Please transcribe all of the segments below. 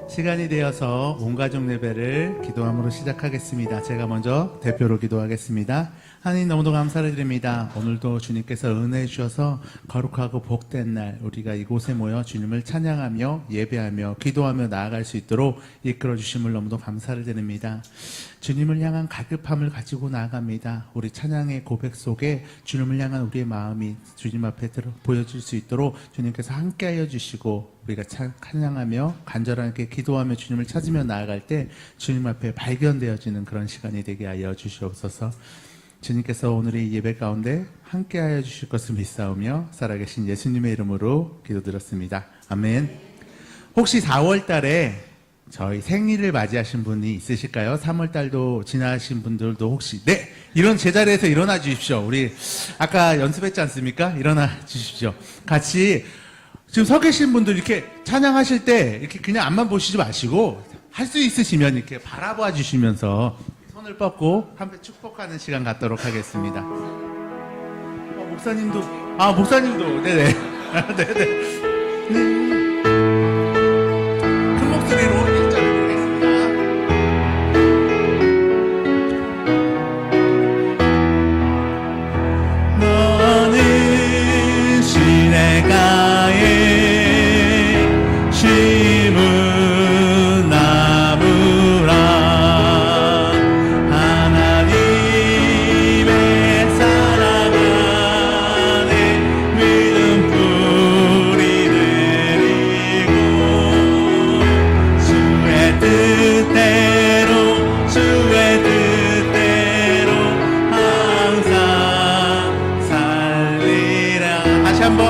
시간이 되어서 온 가족 예배를 기도함으로 시작하겠습니다. 제가 먼저 대표로 기도하겠습니다. 하나님 너무도 감사를 드립니다. 오늘도 주님께서 은혜해 주셔서 거룩하고 복된 날 우리가 이곳에 모여 주님을 찬양하며 예배하며 기도하며 나아갈 수 있도록 이끌어 주심을 너무도 감사를 드립니다. 주님을 향한 갈급함을 가지고 나아갑니다. 우리 찬양의 고백 속에 주님을 향한 우리의 마음이 주님 앞에 보여질 수 있도록 주님께서 함께하여 주시고 우리가 찬양하며 간절하게 기도하며 주님을 찾으며 나아갈 때 주님 앞에 발견되어지는 그런 시간이 되게 하여 주시옵소서. 주님께서 오늘의 예배 가운데 함께하여 주실 것을 믿사오며 살아계신 예수님의 이름으로 기도드렸습니다. 아멘. 혹시 4월 달에 저희 생일을 맞이하신 분이 있으실까요? 3월 달도 지나신 분들도 혹시 이런 제자리에서 일어나 주십시오. 우리 아까 연습했지 않습니까? 일어나 주십시오. 같이 지금 서 계신 분들 이렇게 찬양하실 때 이렇게 그냥 앞만 보시지 마시고 할 수 있으시면 이렇게 바라봐 주시면서 손을 뻗고 함께 축복하는 시간 갖도록 하겠습니다. 목사님도 네네 네네. 큰 목소리로 일절을 부르겠습니다. 너는 시내가에 심은 나무라 하나님의 사랑 안에 믿음 뿌리 내리고 주의 뜻대로 항상 살리라. 다시 한번.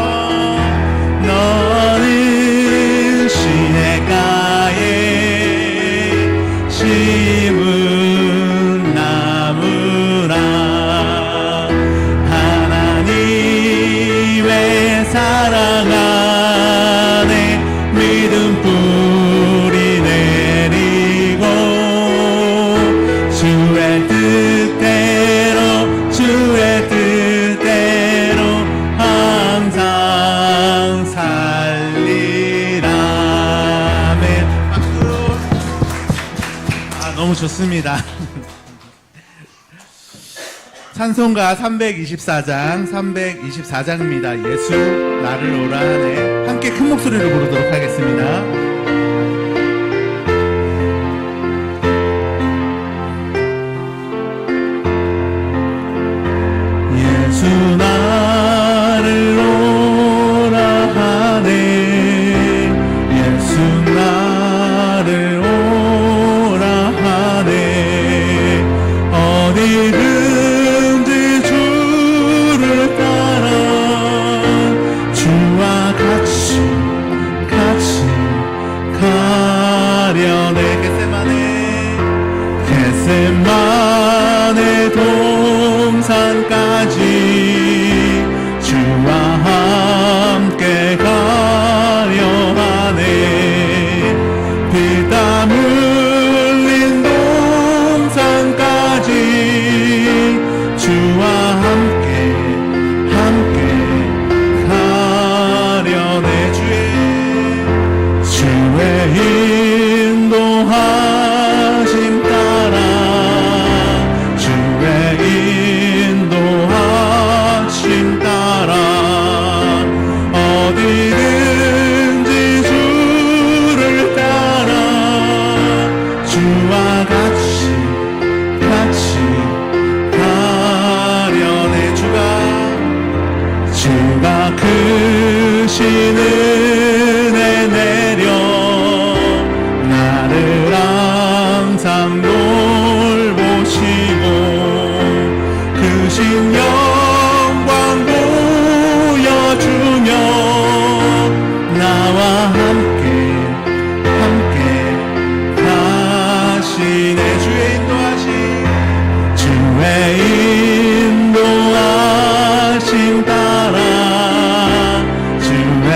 너는 시냇가에 심은 나무라 하나님의 사랑 안에 믿음 뿌리 내리고 주의 뜻대로 항상 살리라. 아멘. 박수. 너무 좋습니다. 찬송가 324장입니다. 예수 나를 오라 하네. 함께 큰 목소리로 부르도록 하겠습니다. 예수 나를 오라 하네. 예수 나를 오라 하네. 어디든지 주를 따라 주와 같이 가려네. 겟세마네 동산까지 주와 함께 가려 하네. 피땀 흘린 동산까지 주와 함께 가려네. 주의 인도하심 따라 주의 인도하심 따라 어디든지 주를 따라 주와 같이 가려네. 주가 크신 은혜 내려 나를 항상 돌보시고 크신 영광 보여주며 나와 함께 가시네. 주의 인도하심 따라 주의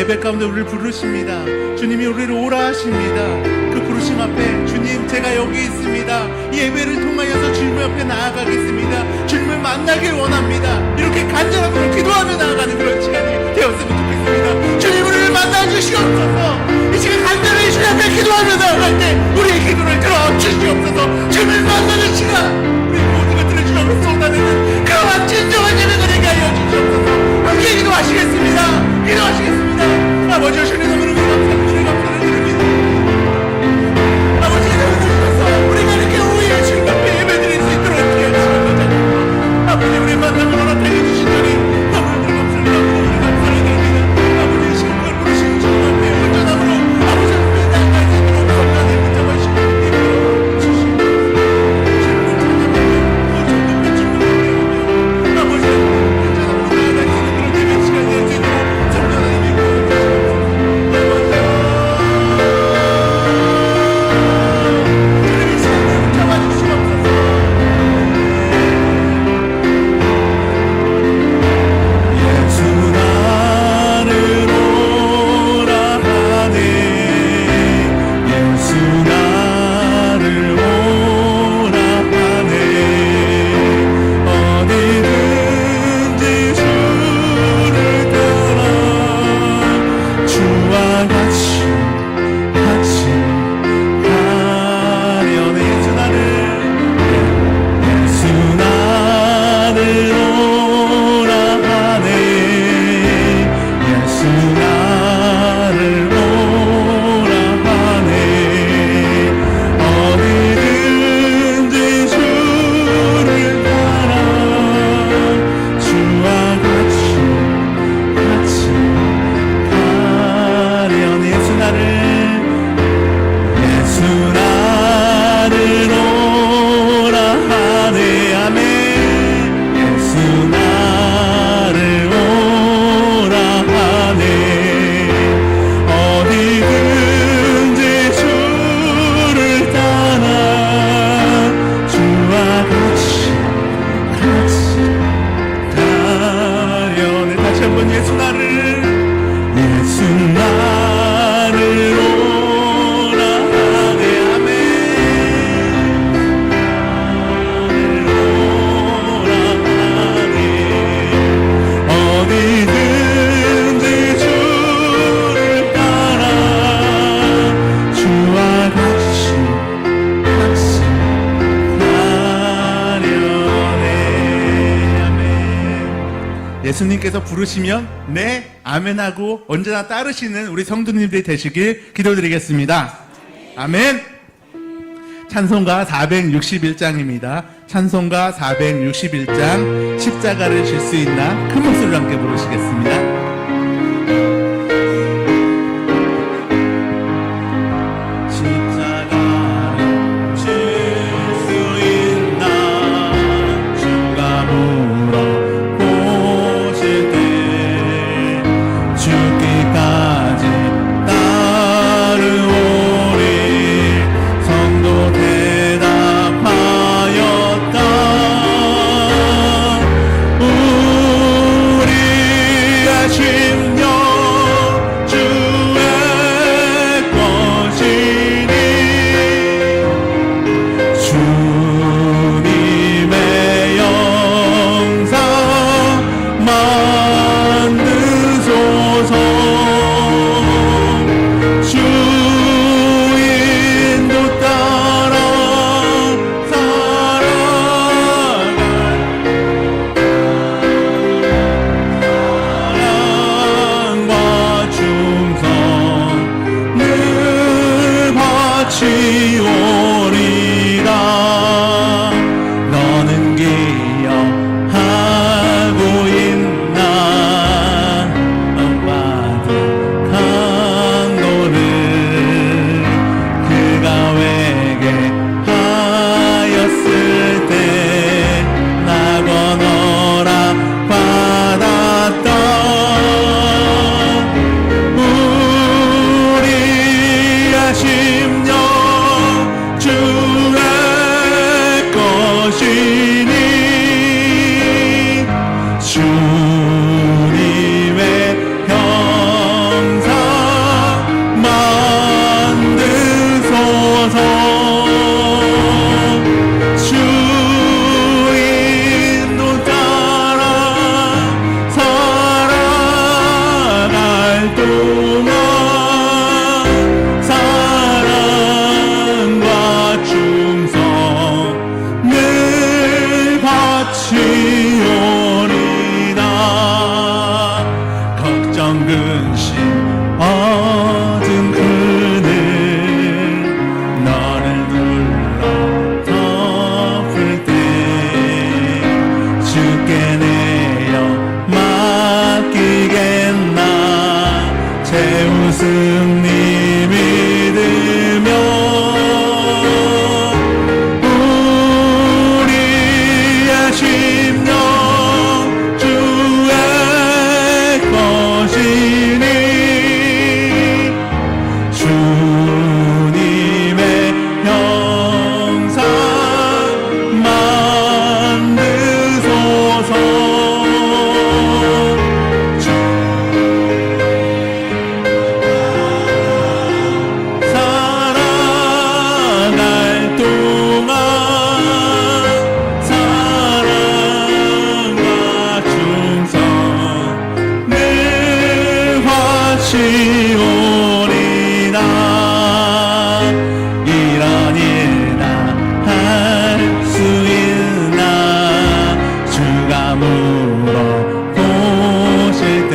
예배 가운데 우리를 부르십니다. 주님이 우리를 오라 하십니다. 그 부르심 앞에 주님 제가 여기 있습니다. 이 예배를 통하여서 주님 앞에 나아가겠습니다. 주님을 만나길 원합니다. 이렇게 간절함으로 기도하며 나아가는 그런 시간이 되었으면 좋겠습니다. 주님 우리를 만나주시옵소서. 이 시간 간절히 주님 앞에 기도하며 나아갈 때 우리의 기도를 들어주시옵소서. 주님을 만나는 시간 우리 모든 것들을 주님 앞에 쏟아내는 그러한 진정한 예배가 되게 하여 주시옵소서. 함께 기도하시겠습니다. 기도하시겠습니다. 아버지 주님 너무너무 감사를 드립니다. 아버지 기도하셔서 우리가 이렇게 오후에 주님 앞에 예배드릴 수 있도록 기도하시옵소서. 아버지 우리 만남을 허락하여 주신 주님 너무너무 감사합니다. 너무너무 감사를 드립니다. 아버지 이 시간 걸 부르신 주님 앞에 온전함으로 아버지 앞에 나아갈 수 있도록 성령님 붙잡아주시고 주님을 찾아가며 더 높은 주님을 예배하며 아버지 온전함으로 나아갈 수 있는 그런 예배 시간 될 수 있도록 성령님이 예수님께서 부르시면 네, 아멘하고 언제나 따르시는 우리 성도님들이 되시길 기도드리겠습니다. 아멘. 찬송가 461장입니다. 찬송가 461장 십자가를 질 수 있나 큰 목소리로 함께 부르시겠습니다. 새 웃음이 믿으며 우리의 심령 주의 것이니 주님의 형상 만드소서. 살아갈 동안 사랑과 충성 늘 하시오리라. 이런 일 다 할 수 있나 주가 물어보실 때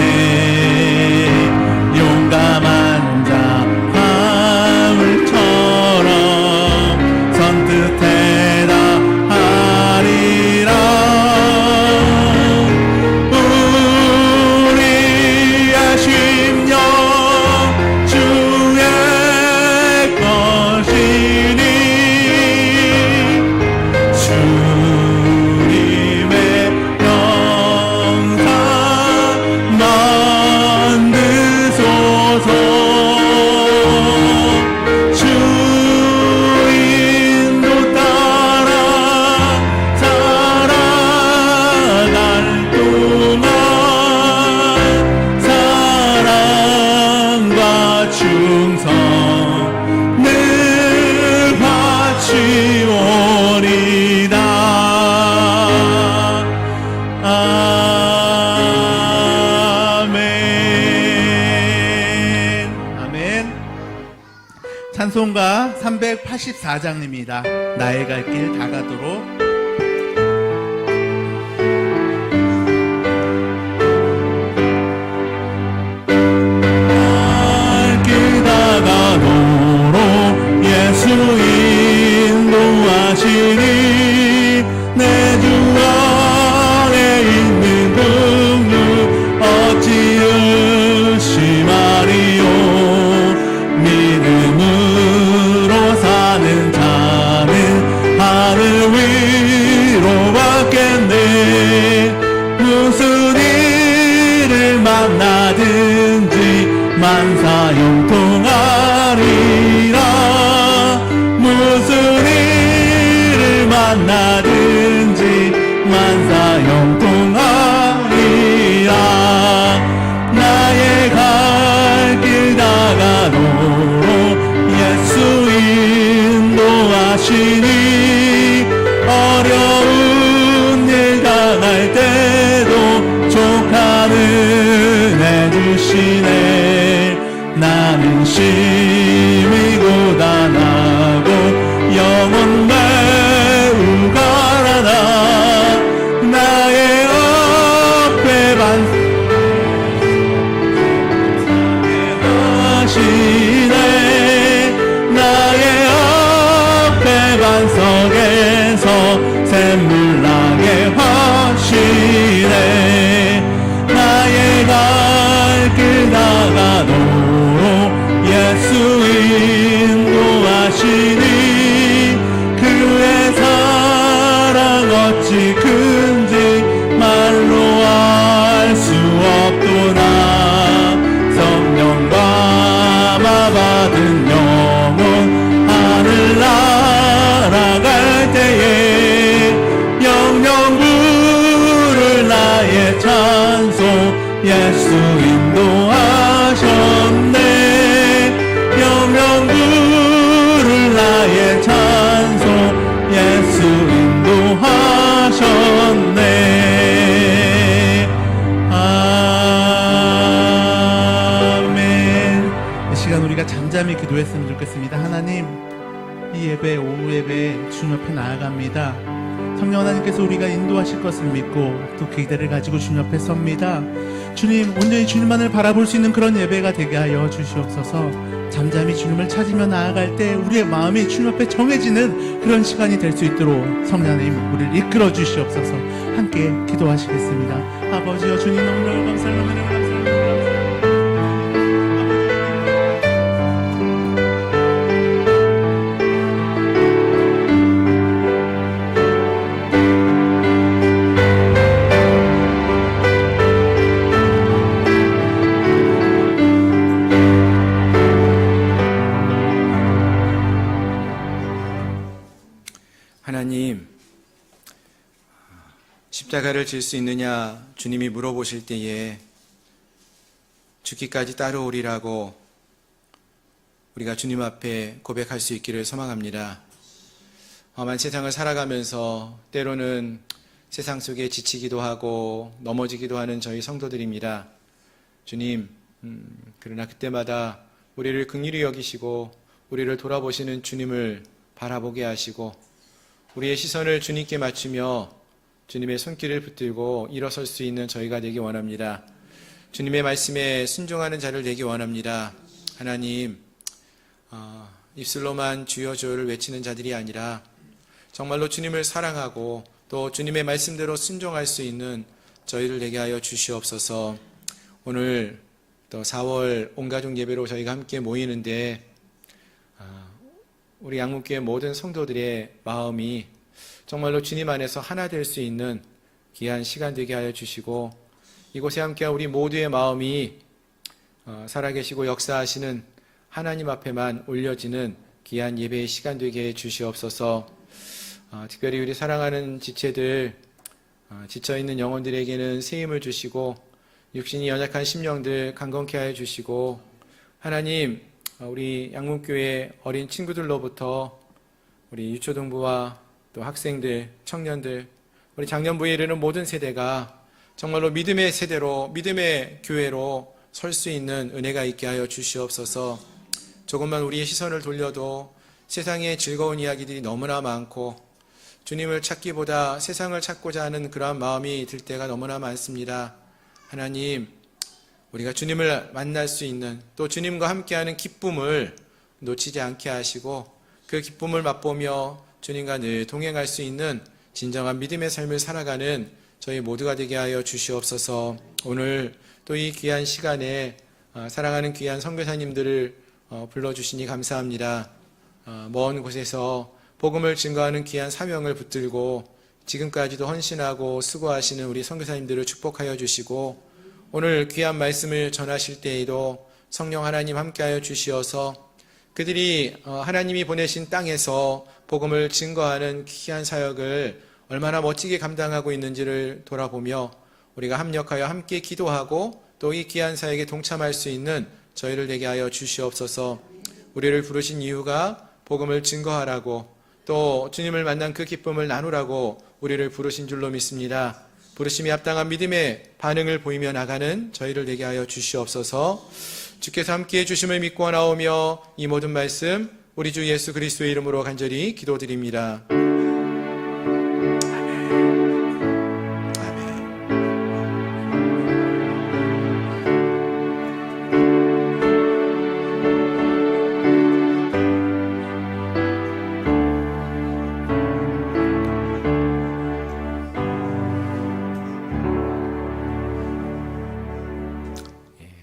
용감한 자 바울처럼 선뜻 대답하리라. 우리의 심령 주의 것이니 주님의 영상 만드소서. 주인도 따라 살아갈 동안 사랑과 충성 늘 바치오리다. 아멘. 아멘. 찬송가 384장입니다. 나의 갈 길 다가도록. 갈 길 다가도록 예수 인도하시니 내 주 안에 있는 긍휼 어찌 의심하리요. 믿음으로 사는 자는 하늘 위로 받겠네. 무슨 일을 만나든지 만사 형통하리라. 무슨 일을 만나든지 만사 형통하리라. 나의 갈 길 다가도록 예수 인도하시니 어려운 일 당할 때도 족하는 해주시네. 나는 심히 고단하고 영혼 매우 가라다. 나의 앞에 반석하시네. 나의 앞에 반석에서 샘물 나게 하시네. 나의 갈 길 다가도록 예수 인도하시니 그의 사랑 어찌 큰지 말로 알 수 없도다. 성령 감화받은 영혼 하늘 날아갈 때에 영영 부를 나의 찬송 예수 인도하셨네. 영영 부를 나의 찬송 예수 인도하셨네. 아멘. 이 시간 우리가 잠잠히 기도했으면 좋겠습니다. 하나님, 이 예배, 오후 예배 주님 앞에 나아갑니다. 성령 하나님께서 우리가 인도하실 것을 믿고 또 기대를 가지고 주님 앞에 섭니다. 주님, 온전히 주님만을 바라볼 수 있는 그런 예배가 되게 하여 주시옵소서. 잠잠히 주님을 찾으며 나아갈 때 우리의 마음이 주님 앞에 정해지는 그런 시간이 될 수 있도록 성령 하나님 우리를 이끌어 주시옵소서. 함께 기도하시겠습니다. 아버지여, 주님 너무나 감사합니다. 십자가를 질 수 있느냐 주님이 물어보실 때에 죽기까지 따라오리라고 우리가 주님 앞에 고백할 수 있기를 소망합니다. 험한 세상을 살아가면서 때로는 세상 속에 지치기도 하고 넘어지기도 하는 저희 성도들입니다. 주님, 그러나 그때마다 우리를 긍휼히 여기시고 우리를 돌아보시는 주님을 바라보게 하시고 우리의 시선을 주님께 맞추며 주님의 손길을 붙들고 일어설 수 있는 저희가 되기 원합니다. 주님의 말씀에 순종하는 자를 되기 원합니다. 하나님, 입술로만 주여 주여를 외치는 자들이 아니라 정말로 주님을 사랑하고 또 주님의 말씀대로 순종할 수 있는 저희를 되게 하여 주시옵소서. 오늘 또 4월 온가족 예배로 저희가 함께 모이는데 우리 양문교회 모든 성도들의 마음이 정말로 주님 안에서 하나 될 수 있는 귀한 시간 되게 하여 주시고 이곳에 함께한 우리 모두의 마음이 살아계시고 역사하시는 하나님 앞에만 올려지는 귀한 예배의 시간 되게 해 주시옵소서. 특별히 우리 사랑하는 지체들, 지쳐있는 영혼들에게는 새 힘을 주시고 육신이 연약한 심령들 강건케 하여 주시고 하나님, 우리 양문교회 어린 친구들로부터 우리 유초등부와 또 학생들, 청년들, 우리 장년부에 이르는 모든 세대가 정말로 믿음의 세대로, 믿음의 교회로 설 수 있는 은혜가 있게 하여 주시옵소서. 조금만 우리의 시선을 돌려도 세상에 즐거운 이야기들이 너무나 많고 주님을 찾기보다 세상을 찾고자 하는 그러한 마음이 들 때가 너무나 많습니다. 하나님, 우리가 주님을 만날 수 있는 또 주님과 함께하는 기쁨을 놓치지 않게 하시고 그 기쁨을 맛보며 주님과 늘 동행할 수 있는 진정한 믿음의 삶을 살아가는 저희 모두가 되게 하여 주시옵소서. 오늘 또 이 귀한 시간에 사랑하는 귀한 선교사님들을 불러주시니 감사합니다. 먼 곳에서 복음을 증거하는 귀한 사명을 붙들고 지금까지도 헌신하고 수고하시는 우리 선교사님들을 축복하여 주시고 오늘 귀한 말씀을 전하실 때에도 성령 하나님 함께하여 주시어서 그들이 하나님이 보내신 땅에서 복음을 증거하는 귀한 사역을 얼마나 멋지게 감당하고 있는지를 돌아보며 우리가 합력하여 함께 기도하고 또 이 귀한 사역에 동참할 수 있는 저희를 되게 하여 주시옵소서. 우리를 부르신 이유가 복음을 증거하라고 또 주님을 만난 그 기쁨을 나누라고 우리를 부르신 줄로 믿습니다. 부르심이 합당한 믿음의 반응을 보이며 나가는 저희를 되게 하여 주시옵소서. 주께서 함께해 주심을 믿고 나오며 이 모든 말씀 우리 주 예수 그리스도의 이름으로 간절히 기도드립니다.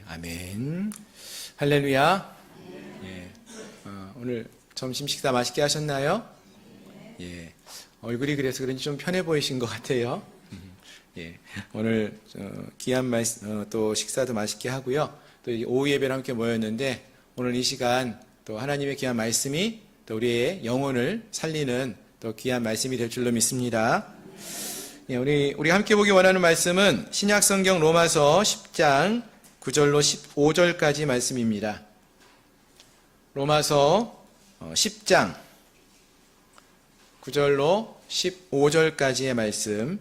아멘. 할렐루야. 예. 오늘 점심 식사 맛있게 하셨나요? 예. 얼굴이 그래서 그런지 좀 편해 보이신 것 같아요. 예. 오늘 귀한 말씀 또 식사도 맛있게 하고요. 또 오후 예배를 함께 모였는데 오늘 이 시간 또 하나님의 귀한 말씀이 또 우리의 영혼을 살리는 또 귀한 말씀이 될 줄로 믿습니다. 예. 우리 함께 보기 원하는 말씀은 신약성경 로마서 10장 9절로 15절까지 말씀입니다. 로마서 10장 9절로 15절까지의 말씀.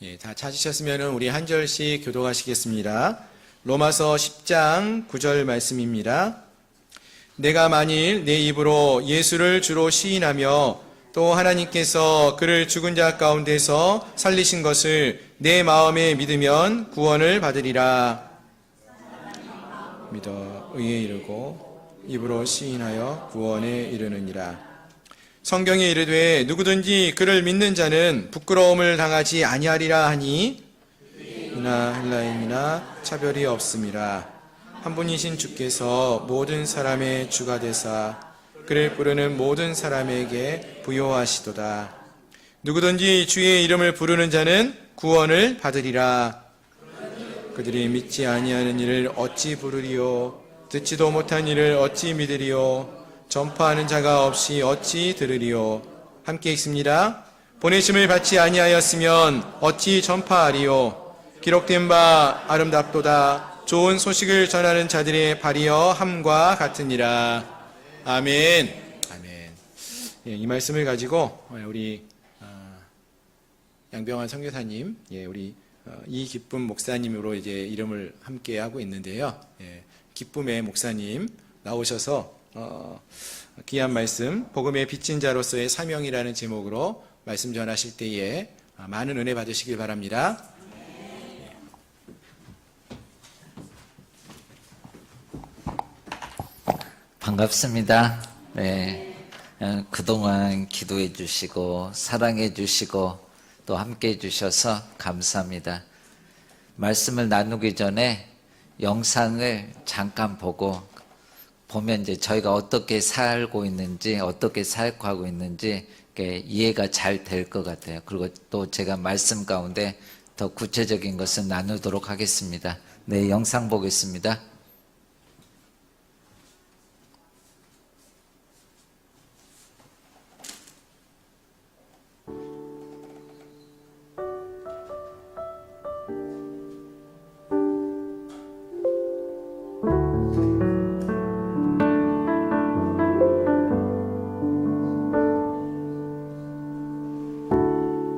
예, 다 찾으셨으면 우리 한 절씩 교독하시겠습니다. 로마서 10장 9절 말씀입니다. 내가 만일 내 입으로 예수를 주로 시인하며 또 하나님께서 그를 죽은 자 가운데서 살리신 것을 내 마음에 믿으면 구원을 받으리라. 믿어 의에 이르고 입으로 시인하여 구원에 이르느니라. 성경에 이르되 누구든지 그를 믿는 자는 부끄러움을 당하지 아니하리라 하니 이나 헬라인이나 차별이 없음이라. 한 분이신 주께서 모든 사람의 주가 되사 그를 부르는 모든 사람에게 부요하시도다. 누구든지 주의 이름을 부르는 자는 구원을 받으리라. 그들이 믿지 아니하는 일을 어찌 부르리요? 듣지도 못한 일을 어찌 믿으리요? 전파하는 자가 없이 어찌 들으리요? 함께 읽습니다. 보내심을 받지 아니하였으면 어찌 전파하리요? 기록된 바 아름답도다. 좋은 소식을 전하는 자들의 발이여 함과 같으니라. 아멘. 아멘. 예, 이 말씀을 가지고 우리 양병환 선교사님, 우리 이기쁨 목사님으로 이제 이름을 함께 하고 있는데요. 기쁨의 목사님 나오셔서 귀한 말씀, 복음의 빚진 자로서의 사명이라는 제목으로 말씀 전하실 때에 많은 은혜 받으시길 바랍니다. 반갑습니다. 네, 그동안 기도해 주시고 사랑해 주시고 또 함께 해 주셔서 감사합니다. 말씀을 나누기 전에 영상을 잠깐 보면 이제 저희가 어떻게 살고 있는지, 어떻게 사역하고 있는지 이해가 잘 될 것 같아요. 그리고 또 제가 말씀 가운데 더 구체적인 것을 나누도록 하겠습니다. 네, 영상 보겠습니다.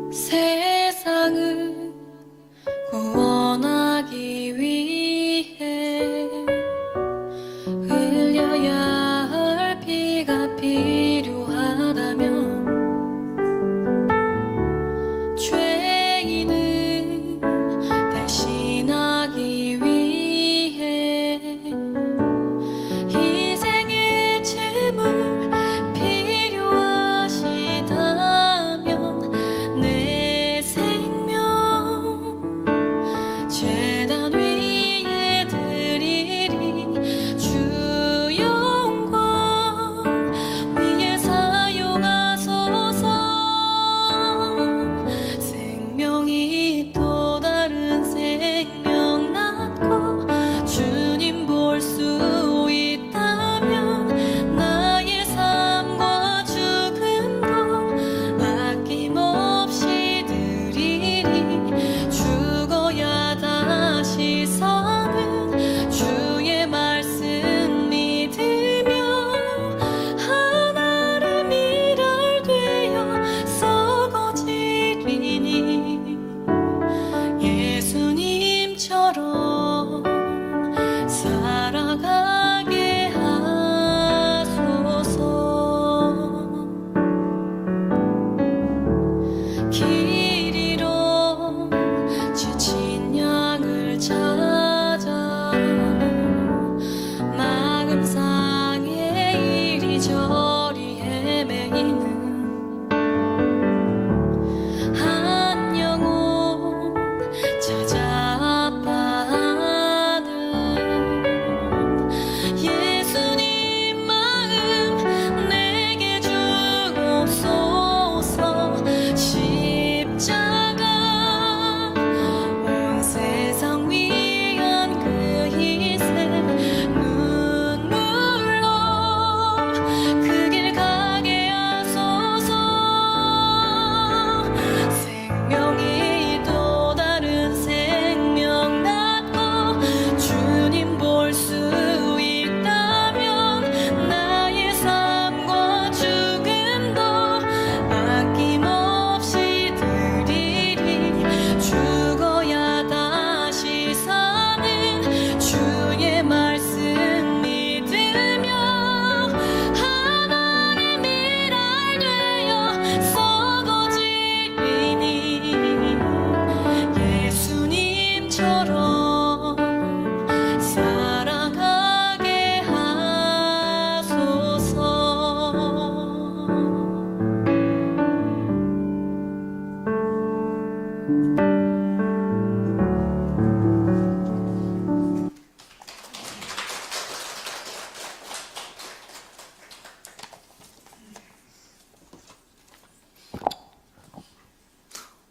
세상을 구원하기 위해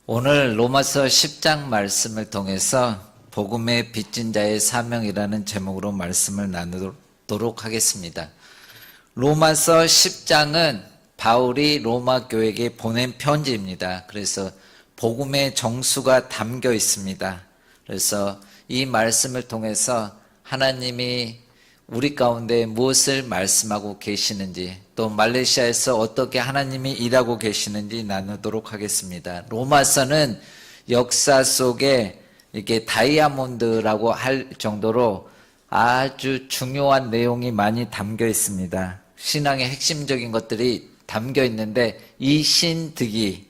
오늘 로마서 10장 말씀을 통해서 복음의 빚진 자의 사명이라는 제목으로 말씀을 나누도록 하겠습니다. 로마서 10장은 바울이 로마 교회에게 보낸 편지입니다. 그래서 복음의 정수가 담겨 있습니다. 그래서 이 말씀을 통해서 하나님이 우리 가운데 무엇을 말씀하고 계시는지, 또 말레이시아에서 어떻게 하나님이 일하고 계시는지 나누도록 하겠습니다. 로마서는 역사 속에 이렇게 다이아몬드라고 할 정도로 아주 중요한 내용이 많이 담겨 있습니다. 신앙의 핵심적인 것들이 담겨 있는데, 이 신득이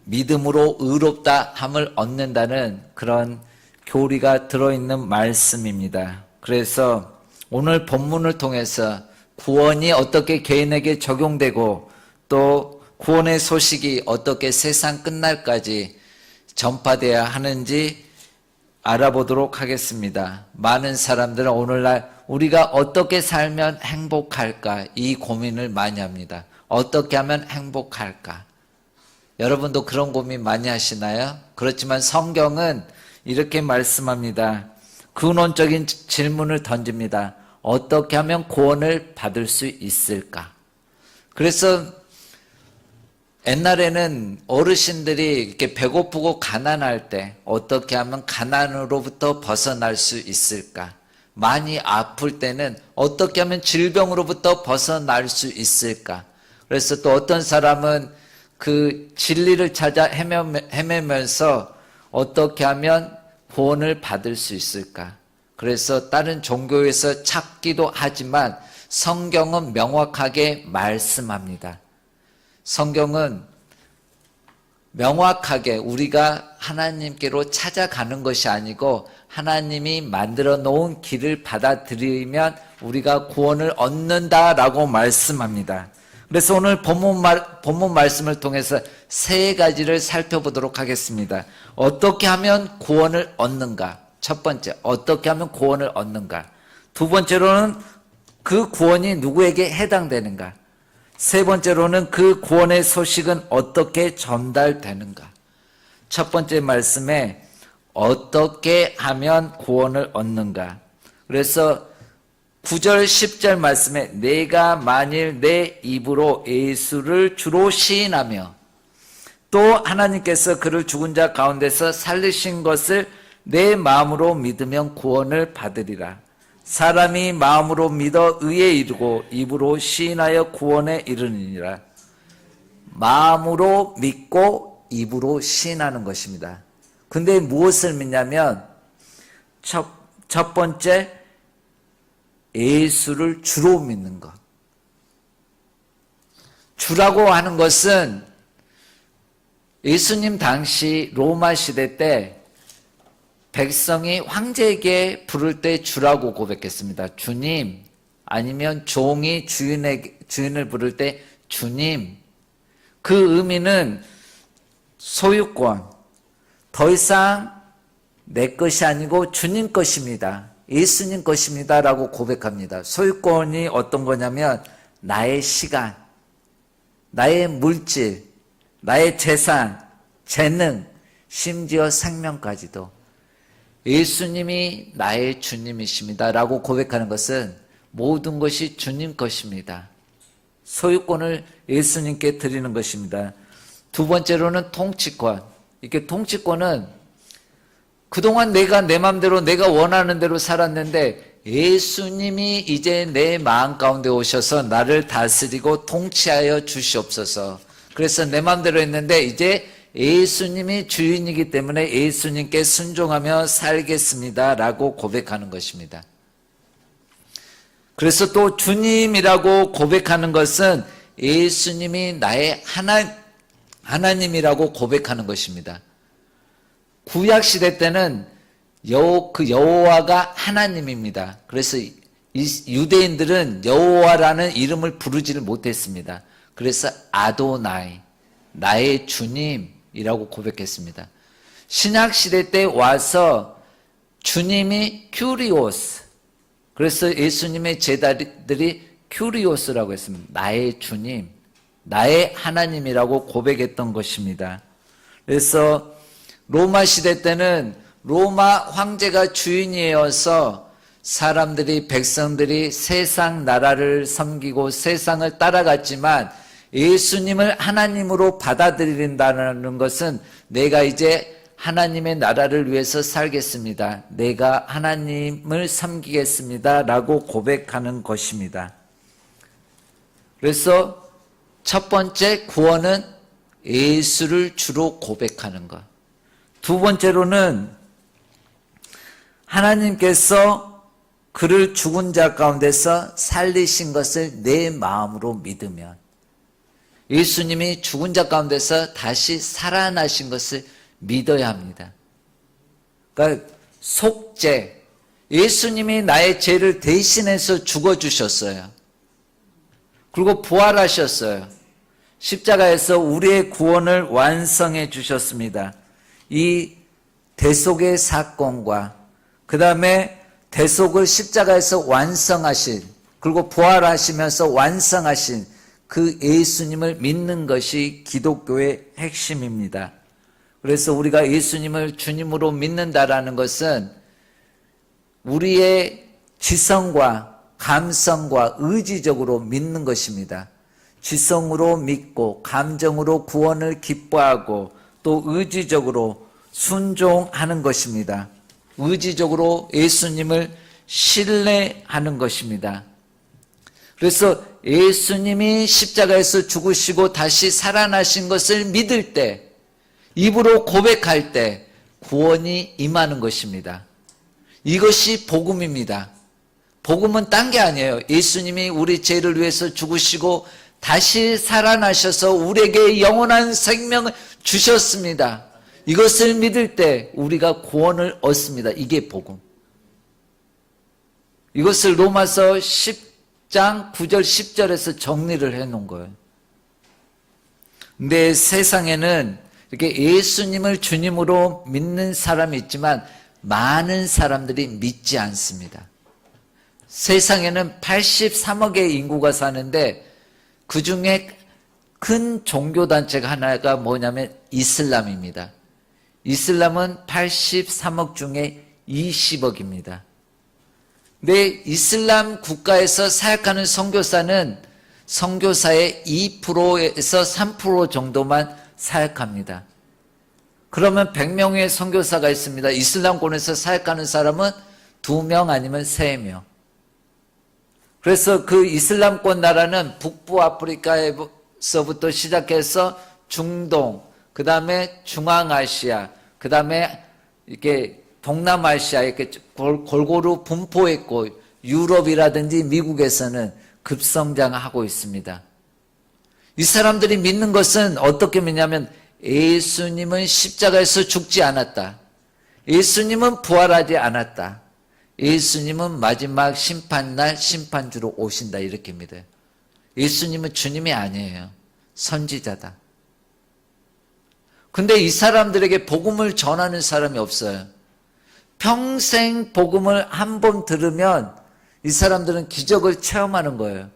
믿음으로 의롭다 함을 얻는다는 그런 교리가 들어있는 말씀입니다. 그래서 오늘 본문을 통해서 구원이 어떻게 개인에게 적용되고, 또 구원의 소식이 어떻게 세상 끝날까지 전파되어야 하는지 알아보도록 하겠습니다. 많은 사람들은 오늘날 우리가 어떻게 살면 행복할까, 이 고민을 많이 합니다. 어떻게 하면 행복할까? 여러분도 그런 고민 많이 하시나요? 그렇지만 성경은 이렇게 말씀합니다. 근원적인 질문을 던집니다. 어떻게 하면 구원을 받을 수 있을까? 그래서 옛날에는 어르신들이 이렇게 배고프고 가난할 때 어떻게 하면 가난으로부터 벗어날 수 있을까? 많이 아플 때는 어떻게 하면 질병으로부터 벗어날 수 있을까? 그래서 또 어떤 사람은 그 진리를 찾아 헤매면서 어떻게 하면 구원을 받을 수 있을까? 그래서 다른 종교에서 찾기도 하지만 성경은 명확하게 말씀합니다. 성경은 명확하게 우리가 하나님께로 찾아가는 것이 아니고 하나님이 만들어 놓은 길을 받아들이면 우리가 구원을 얻는다라고 말씀합니다. 그래서 오늘 본문 말씀을 통해서 세 가지를 살펴보도록 하겠습니다. 어떻게 하면 구원을 얻는가? 첫 번째, 어떻게 하면 구원을 얻는가? 두 번째로는 그 구원이 누구에게 해당되는가? 세 번째로는 그 구원의 소식은 어떻게 전달되는가? 첫 번째 말씀에 어떻게 하면 구원을 얻는가? 그래서 9절 10절 말씀에 내가 만일 내 입으로 예수를 주로 시인하며 또 하나님께서 그를 죽은 자 가운데서 살리신 것을 내 마음으로 믿으면 구원을 받으리라. 사람이 마음으로 믿어 의에 이르고 입으로 시인하여 구원에 이르느니라. 마음으로 믿고 입으로 시인하는 것입니다. 근데 무엇을 믿냐면 첫 번째, 예수를 주로 믿는 것. 주라고 하는 것은 예수님 당시 로마 시대 때 백성이 황제에게 부를 때 주라고 고백했습니다. 주님, 아니면 종이 주인을 부를 때 주님. 그 의미는 소유권, 더 이상 내 것이 아니고 주님 것입니다. 예수님 것입니다 라고 고백합니다. 소유권이 어떤 거냐면 나의 시간, 나의 물질, 나의 재산, 재능, 심지어 생명까지도 예수님이 나의 주님이십니다 라고 고백하는 것은 모든 것이 주님 것입니다. 소유권을 예수님께 드리는 것입니다. 두 번째로는 통치권. 이렇게 통치권은 그동안 내가 내 마음대로 내가 원하는 대로 살았는데 예수님이 이제 내 마음 가운데 오셔서 나를 다스리고 통치하여 주시옵소서. 그래서 내 마음대로 했는데 이제 예수님이 주인이기 때문에 예수님께 순종하며 살겠습니다 라고 고백하는 것입니다. 그래서 또 주님이라고 고백하는 것은 예수님이 나의 하나님이라고 고백하는 것입니다. 구약 시대 때는 그 여호와가 하나님입니다. 그래서 유대인들은 여호와라는 이름을 부르지를 못했습니다. 그래서 아도나이, 나의 주님이라고 고백했습니다. 신약 시대 때 와서 주님이 큐리오스, 그래서 예수님의 제자들이 큐리오스라고 했습니다. 나의 주님, 나의 하나님이라고 고백했던 것입니다. 그래서 로마 시대 때는 로마 황제가 주인이어서 사람들이, 백성들이 세상 나라를 섬기고 세상을 따라갔지만 예수님을 하나님으로 받아들인다는 것은 내가 이제 하나님의 나라를 위해서 살겠습니다. 내가 하나님을 섬기겠습니다. 라고 고백하는 것입니다. 그래서 첫 번째 구원은 예수를 주로 고백하는 것. 두 번째로는 하나님께서 그를 죽은 자 가운데서 살리신 것을 내 마음으로 믿으면, 예수님이 죽은 자 가운데서 다시 살아나신 것을 믿어야 합니다. 그러니까 속죄, 예수님이 나의 죄를 대신해서 죽어주셨어요. 그리고 부활하셨어요. 십자가에서 우리의 구원을 완성해 주셨습니다. 이 대속의 사건과 그 다음에 대속을 십자가에서 완성하신, 그리고 부활하시면서 완성하신 그 예수님을 믿는 것이 기독교의 핵심입니다. 그래서 우리가 예수님을 주님으로 믿는다라는 것은 우리의 지성과 감성과 의지적으로 믿는 것입니다. 지성으로 믿고 감정으로 구원을 기뻐하고 또 의지적으로 순종하는 것입니다. 의지적으로 예수님을 신뢰하는 것입니다. 그래서 예수님이 십자가에서 죽으시고 다시 살아나신 것을 믿을 때, 입으로 고백할 때 구원이 임하는 것입니다. 이것이 복음입니다. 복음은 딴 게 아니에요. 예수님이 우리 죄를 위해서 죽으시고 다시 살아나셔서 우리에게 영원한 생명을 주셨습니다. 이것을 믿을 때 우리가 구원을 얻습니다. 이게 복음. 이것을 로마서 10장 9절 10절에서 정리를 해놓은 거예요. 근데 세상에는 이렇게 예수님을 주님으로 믿는 사람이 있지만 많은 사람들이 믿지 않습니다. 세상에는 83억의 인구가 사는데 그 중에 큰 종교단체가 하나가 뭐냐면 이슬람입니다. 이슬람은 83억 중에 20억입니다. 근데 이슬람 국가에서 사역하는 선교사는 선교사의 2%에서 3% 정도만 사역합니다. 그러면 100명의 선교사가 있습니다. 이슬람권에서 사역하는 사람은 2명 아니면 3명. 그래서 그 이슬람권 나라는 북부 아프리카에서부터 시작해서 중동, 그 다음에 중앙아시아, 그 다음에 이렇게 동남아시아에 이렇게 골고루 분포했고, 유럽이라든지 미국에서는 급성장하고 있습니다. 이 사람들이 믿는 것은 어떻게 믿냐면 예수님은 십자가에서 죽지 않았다. 예수님은 부활하지 않았다. 예수님은 마지막 심판날 심판주로 오신다. 이렇게 믿어요. 예수님은 주님이 아니에요. 선지자다. 근데 이 사람들에게 복음을 전하는 사람이 없어요. 평생 복음을 한 번 들으면 이 사람들은 기적을 체험하는 거예요.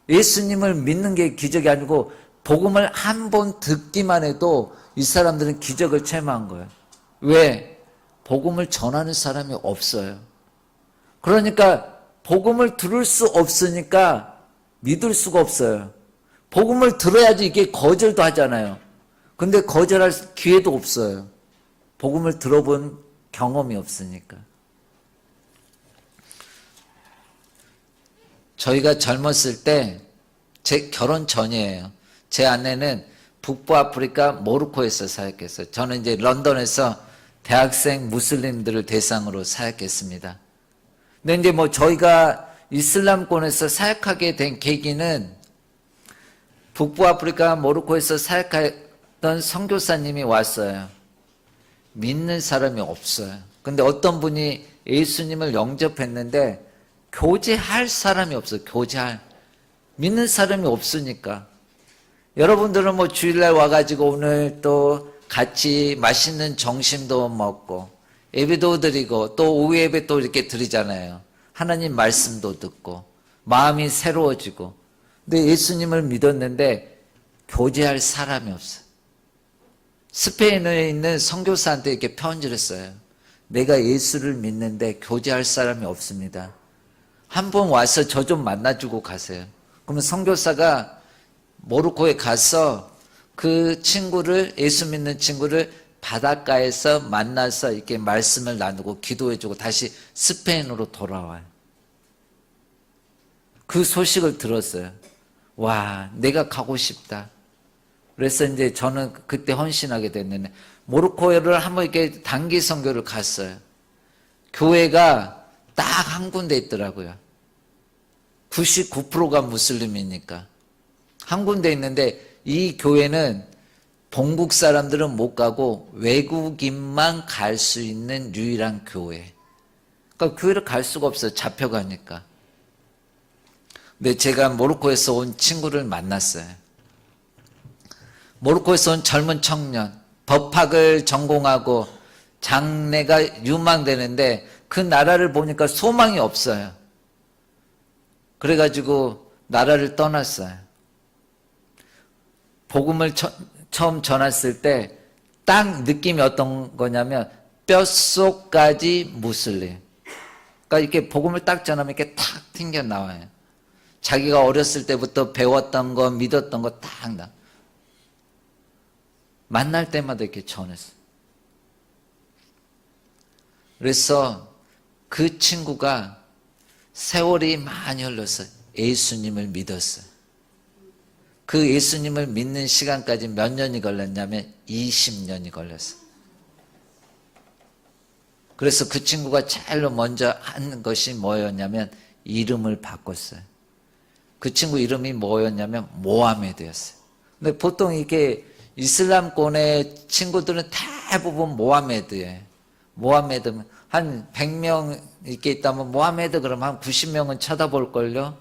예수님을 믿는 게 기적이 아니고 복음을 한 번 듣기만 해도 이 사람들은 기적을 체험한 거예요. 왜? 복음을 전하는 사람이 없어요. 그러니까 복음을 들을 수 없으니까 믿을 수가 없어요. 복음을 들어야지 이게 거절도 하잖아요. 근데 거절할 기회도 없어요. 복음을 들어본 경험이 없으니까. 저희가 젊었을 때, 제 결혼 전이에요. 제 아내는 북부 아프리카 모로코에서 사역했어요. 저는 이제 런던에서 대학생 무슬림들을 대상으로 사역했습니다. 근데 이제 뭐 저희가 이슬람권에서 사역하게 된 계기는 북부 아프리카 모로코에서 사역했던 선교사님이 왔어요. 믿는 사람이 없어요. 근데 어떤 분이 예수님을 영접했는데 교제할 사람이 없어요. 교제할. 믿는 사람이 없으니까. 여러분들은 뭐 주일날 와가지고 오늘 또 같이 맛있는 점심도 먹고 예배도 드리고 또 오후 예배 또 이렇게 드리잖아요. 하나님 말씀도 듣고 마음이 새로워지고. 근데 예수님을 믿었는데 교제할 사람이 없어요. 스페인에 있는 선교사한테 이렇게 편지를 써요. 내가 예수를 믿는데 교제할 사람이 없습니다. 한 번 와서 저 좀 만나주고 가세요. 그러면 선교사가 모로코에 가서 그 친구를, 예수 믿는 친구를 바닷가에서 만나서 이렇게 말씀을 나누고 기도해주고 다시 스페인으로 돌아와요. 그 소식을 들었어요. 와, 내가 가고 싶다. 그래서 이제 저는 그때 헌신하게 됐는데, 모로코를 한번 이렇게 단기 선교를 갔어요. 교회가 딱 한 군데 있더라고요. 99%가 무슬림이니까. 한 군데 있는데, 이 교회는 본국 사람들은 못 가고 외국인만 갈 수 있는 유일한 교회. 그러니까 교회를 갈 수가 없어요. 잡혀가니까. 근데 제가 모로코에서 온 친구를 만났어요. 모로코에서 온 젊은 청년, 법학을 전공하고 장래가 유망되는데 그 나라를 보니까 소망이 없어요. 그래가지고 나라를 떠났어요. 복음을 처음 전했을 때 딱 느낌이 어떤 거냐면 뼛속까지 무슬림. 그러니까 이렇게 복음을 딱 전하면 이렇게 탁 튕겨 나와요. 자기가 어렸을 때부터 배웠던 거, 믿었던 거 딱 나. 만날 때마다 이렇게 전했어요. 그래서 그 친구가 세월이 많이 흘러서 예수님을 믿었어요. 그 예수님을 믿는 시간까지 몇 년이 걸렸냐면 20년이 걸렸어요. 그래서 그 친구가 제일로 먼저 한 것이 뭐였냐면 이름을 바꿨어요. 그 친구 이름이 뭐였냐면 모하메드였어요. 근데 보통 이게 이슬람권의 친구들은 대부분 모하메드예요. 모하메드 한 100명 이렇게 있다면 모하메드 그러면 한 90명은 쳐다볼걸요.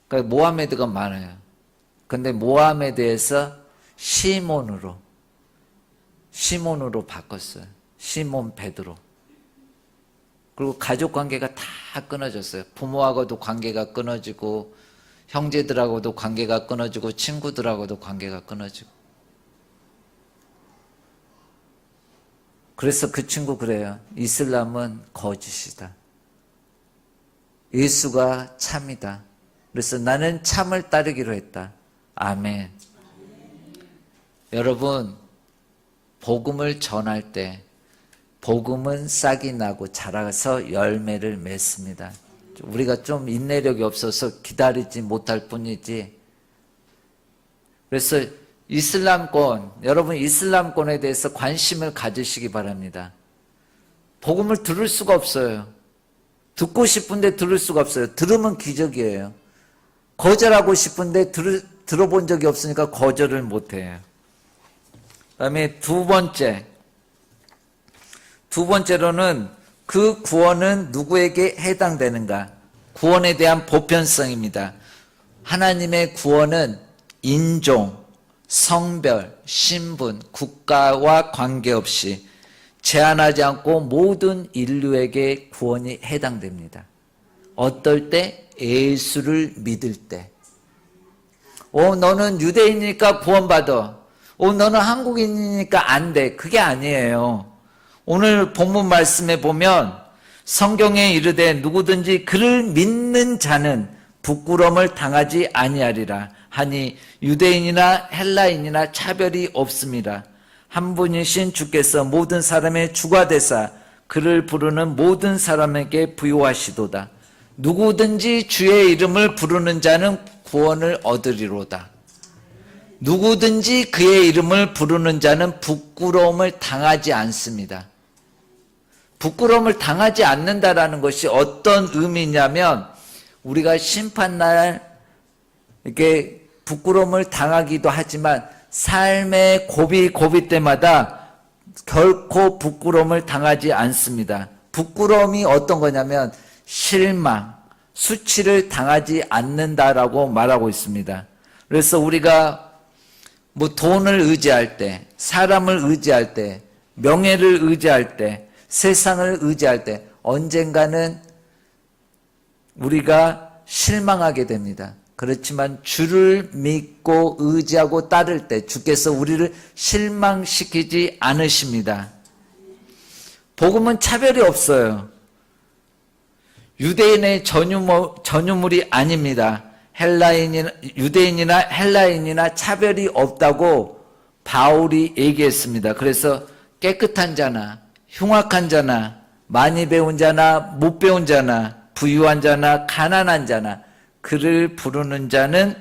그러니까 모하메드가 많아요. 근데 모하메드에서 시몬으로 바꿨어요. 시몬 베드로. 그리고 가족 관계가 다 끊어졌어요. 부모하고도 관계가 끊어지고 형제들하고도 관계가 끊어지고 친구들하고도 관계가 끊어지고. 그래서 그 친구 그래요. 이슬람은 거짓이다. 예수가 참이다. 그래서 나는 참을 따르기로 했다. 아멘. 여러분, 복음을 전할 때 복음은 싹이 나고 자라서 열매를 맺습니다. 우리가 좀 인내력이 없어서 기다리지 못할 뿐이지. 그래서 이슬람권, 여러분 이슬람권에 대해서 관심을 가지시기 바랍니다. 복음을 들을 수가 없어요. 듣고 싶은데 들을 수가 없어요. 들으면 기적이에요. 거절하고 싶은데 들어본 적이 없으니까 거절을 못해요. 그 다음에 두 번째로는 그 구원은 누구에게 해당되는가? 구원에 대한 보편성입니다. 하나님의 구원은 인종, 성별, 신분, 국가와 관계없이 제한하지 않고 모든 인류에게 구원이 해당됩니다. 어떨 때? 예수를 믿을 때. 너는 유대인이니까 구원받아. 너는 한국인이니까 안 돼. 그게 아니에요. 오늘 본문 말씀에 보면 성경에 이르되 누구든지 그를 믿는 자는 부끄러움을 당하지 아니하리라 하니 유대인이나 헬라인이나 차별이 없습니다. 한 분이신 주께서 모든 사람의 주가 되사 그를 부르는 모든 사람에게 부요하시도다. 누구든지 주의 이름을 부르는 자는 구원을 얻으리로다. 누구든지 그의 이름을 부르는 자는 부끄러움을 당하지 않습니다. 부끄러움을 당하지 않는다라는 것이 어떤 의미냐면 우리가 심판날 이렇게 부끄러움을 당하기도 하지만 삶의 고비 때마다 결코 부끄러움을 당하지 않습니다. 부끄러움이 어떤 거냐면 실망, 수치를 당하지 않는다라고 말하고 있습니다. 그래서 우리가 뭐 돈을 의지할 때, 사람을 의지할 때, 명예를 의지할 때, 세상을 의지할 때 언젠가는 우리가 실망하게 됩니다. 그렇지만 주를 믿고 의지하고 따를 때 주께서 우리를 실망시키지 않으십니다. 복음은 차별이 없어요. 유대인의 전유물이 아닙니다. 유대인이나 헬라인이나 차별이 없다고 바울이 얘기했습니다. 그래서 깨끗한 자나 흉악한 자나 많이 배운 자나 못 배운 자나 부유한 자나 가난한 자나 그를 부르는 자는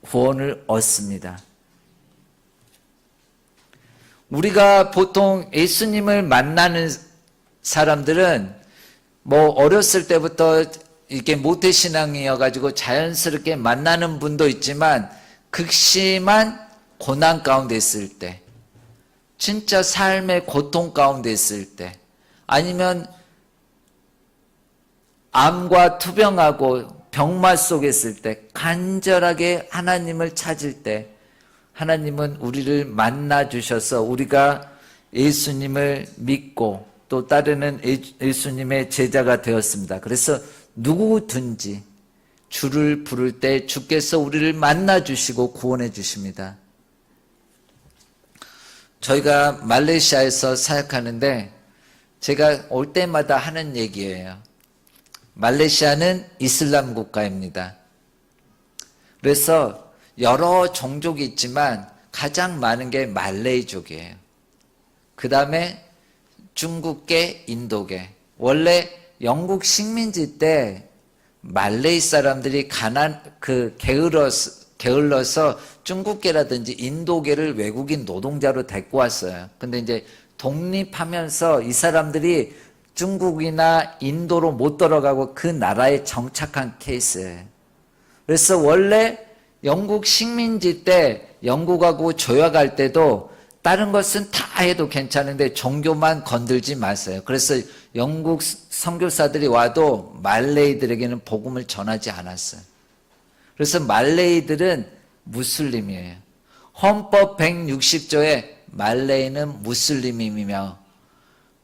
구원을 얻습니다. 우리가 보통 예수님을 만나는 사람들은 뭐 어렸을 때부터 이렇게 모태신앙이어가지고 자연스럽게 만나는 분도 있지만 극심한 고난 가운데 있을 때, 진짜 삶의 고통 가운데 있을 때, 아니면 암과 투병하고 병마 속에 있을 때 간절하게 하나님을 찾을 때 하나님은 우리를 만나 주셔서 우리가 예수님을 믿고 또 따르는 예수님의 제자가 되었습니다. 그래서 누구든지 주를 부를 때 주께서 우리를 만나 주시고 구원해 주십니다. 저희가 말레이시아에서 사역하는데 제가 올 때마다 하는 얘기예요. 말레이시아는 이슬람 국가입니다. 그래서 여러 종족이 있지만 가장 많은 게 말레이족이에요. 그 다음에 중국계, 인도계. 원래 영국 식민지 때 말레이 사람들이 게을러서 중국계라든지 인도계를 외국인 노동자로 데리고 왔어요. 근데 이제 독립하면서 이 사람들이 중국이나 인도로 못 들어가고 그 나라에 정착한 케이스예요. 그래서 원래 영국 식민지 때 영국하고 조약할 때도 다른 것은 다 해도 괜찮은데 종교만 건들지 마세요. 그래서 영국 선교사들이 와도 말레이들에게는 복음을 전하지 않았어요. 그래서 말레이들은 무슬림이에요. 헌법 160조에 말레이는 무슬림이며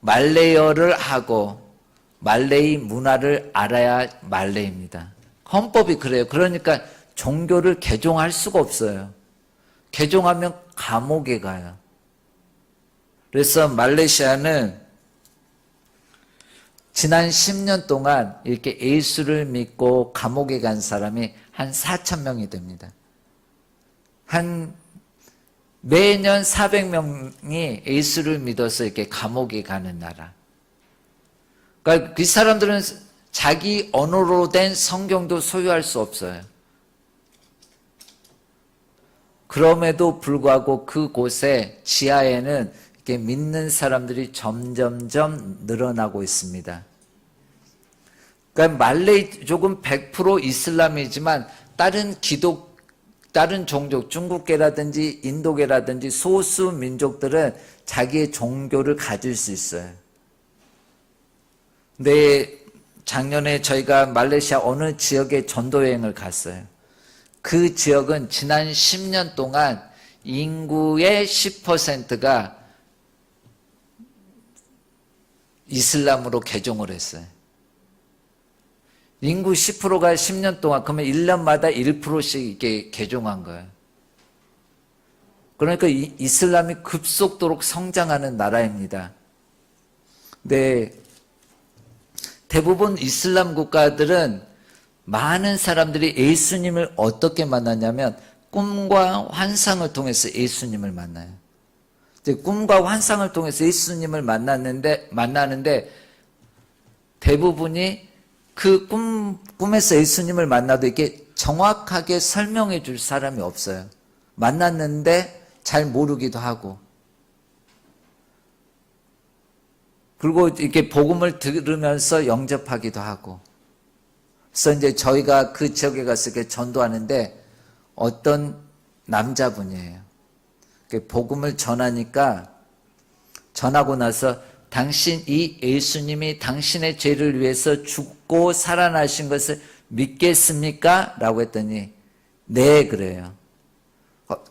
말레이어를 하고 말레이 문화를 알아야 말레이입니다. 헌법이 그래요. 그러니까 종교를 개종할 수가 없어요. 개종하면 감옥에 가요. 그래서 말레이시아는 지난 10년 동안 이렇게 예수를 믿고 감옥에 간 사람이 한 4,000명이 됩니다. 매년 400명이 예수를 믿어서 이렇게 감옥에 가는 나라. 그러니까 그 사람들은 자기 언어로 된 성경도 소유할 수 없어요. 그럼에도 불구하고 그곳에 지하에는 이렇게 믿는 사람들이 점점점 늘어나고 있습니다. 그러니까 말레이족은 100% 이슬람이지만 다른 종족, 중국계라든지 인도계라든지 소수 민족들은 자기의 종교를 가질 수 있어요. 근데 작년에 저희가 말레이시아 어느 지역에 전도여행을 갔어요. 그 지역은 지난 10년 동안 인구의 10%가 이슬람으로 개종을 했어요. 인구 10%가 10년 동안, 그러면 1년마다 1%씩 이렇게 개종한 거예요. 그러니까 이슬람이 급속도로 성장하는 나라입니다. 근데 대부분 이슬람 국가들은 많은 사람들이 예수님을 어떻게 만나냐면 꿈과 환상을 통해서 예수님을 만나요. 꿈과 환상을 통해서 예수님을 만나는데 대부분이 그 꿈에서 예수님을 만나도 이렇게 정확하게 설명해 줄 사람이 없어요. 만났는데 잘 모르기도 하고. 그리고 이렇게 복음을 들으면서 영접하기도 하고. 그래서 이제 저희가 그 지역에 가서 이렇게 전도하는데 어떤 남자분이에요. 복음을 전하고 나서 이 예수님이 당신의 죄를 위해서 죽고 살아나신 것을 믿겠습니까? 라고 했더니 네 그래요.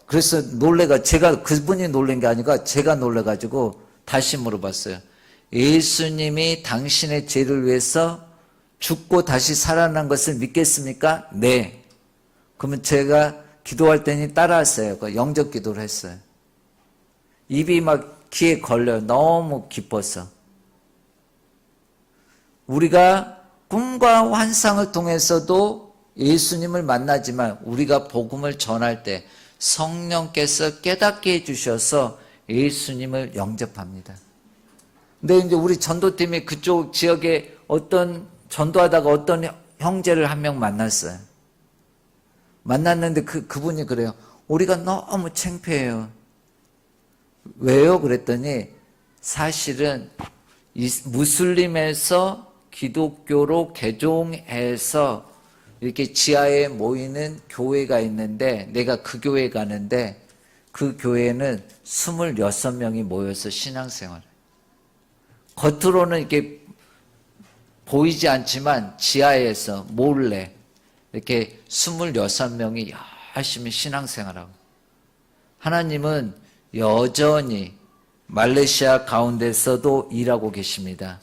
그래서 그분이 놀란 게 아니라 제가 놀라가지고 다시 물어봤어요. 예수님이 당신의 죄를 위해서 죽고 다시 살아난 것을 믿겠습니까? 네. 그러면 제가 기도할 때니 따라했어요. 그 영접 기도를 했어요. 입이 막 귀에 걸려요. 너무 기뻐서. 우리가 꿈과 환상을 통해서도 예수님을 만나지만 우리가 복음을 전할 때 성령께서 깨닫게 해주셔서 예수님을 영접합니다. 근데 이제 우리 전도팀이 그쪽 지역에 전도하다가 어떤 형제를 한 명 만났어요. 만났는데 그분이 그래요. 우리가 너무 창피해요. 왜요? 그랬더니 사실은 무슬림에서 기독교로 개종해서 이렇게 지하에 모이는 교회가 있는데 내가 그 교회에 가는데 그 교회는 26명이 모여서 신앙생활을 해요. 겉으로는 이렇게 보이지 않지만 지하에서 몰래 이렇게 26명이 열심히 신앙생활하고 하나님은 여전히 말레이시아 가운데서도 일하고 계십니다.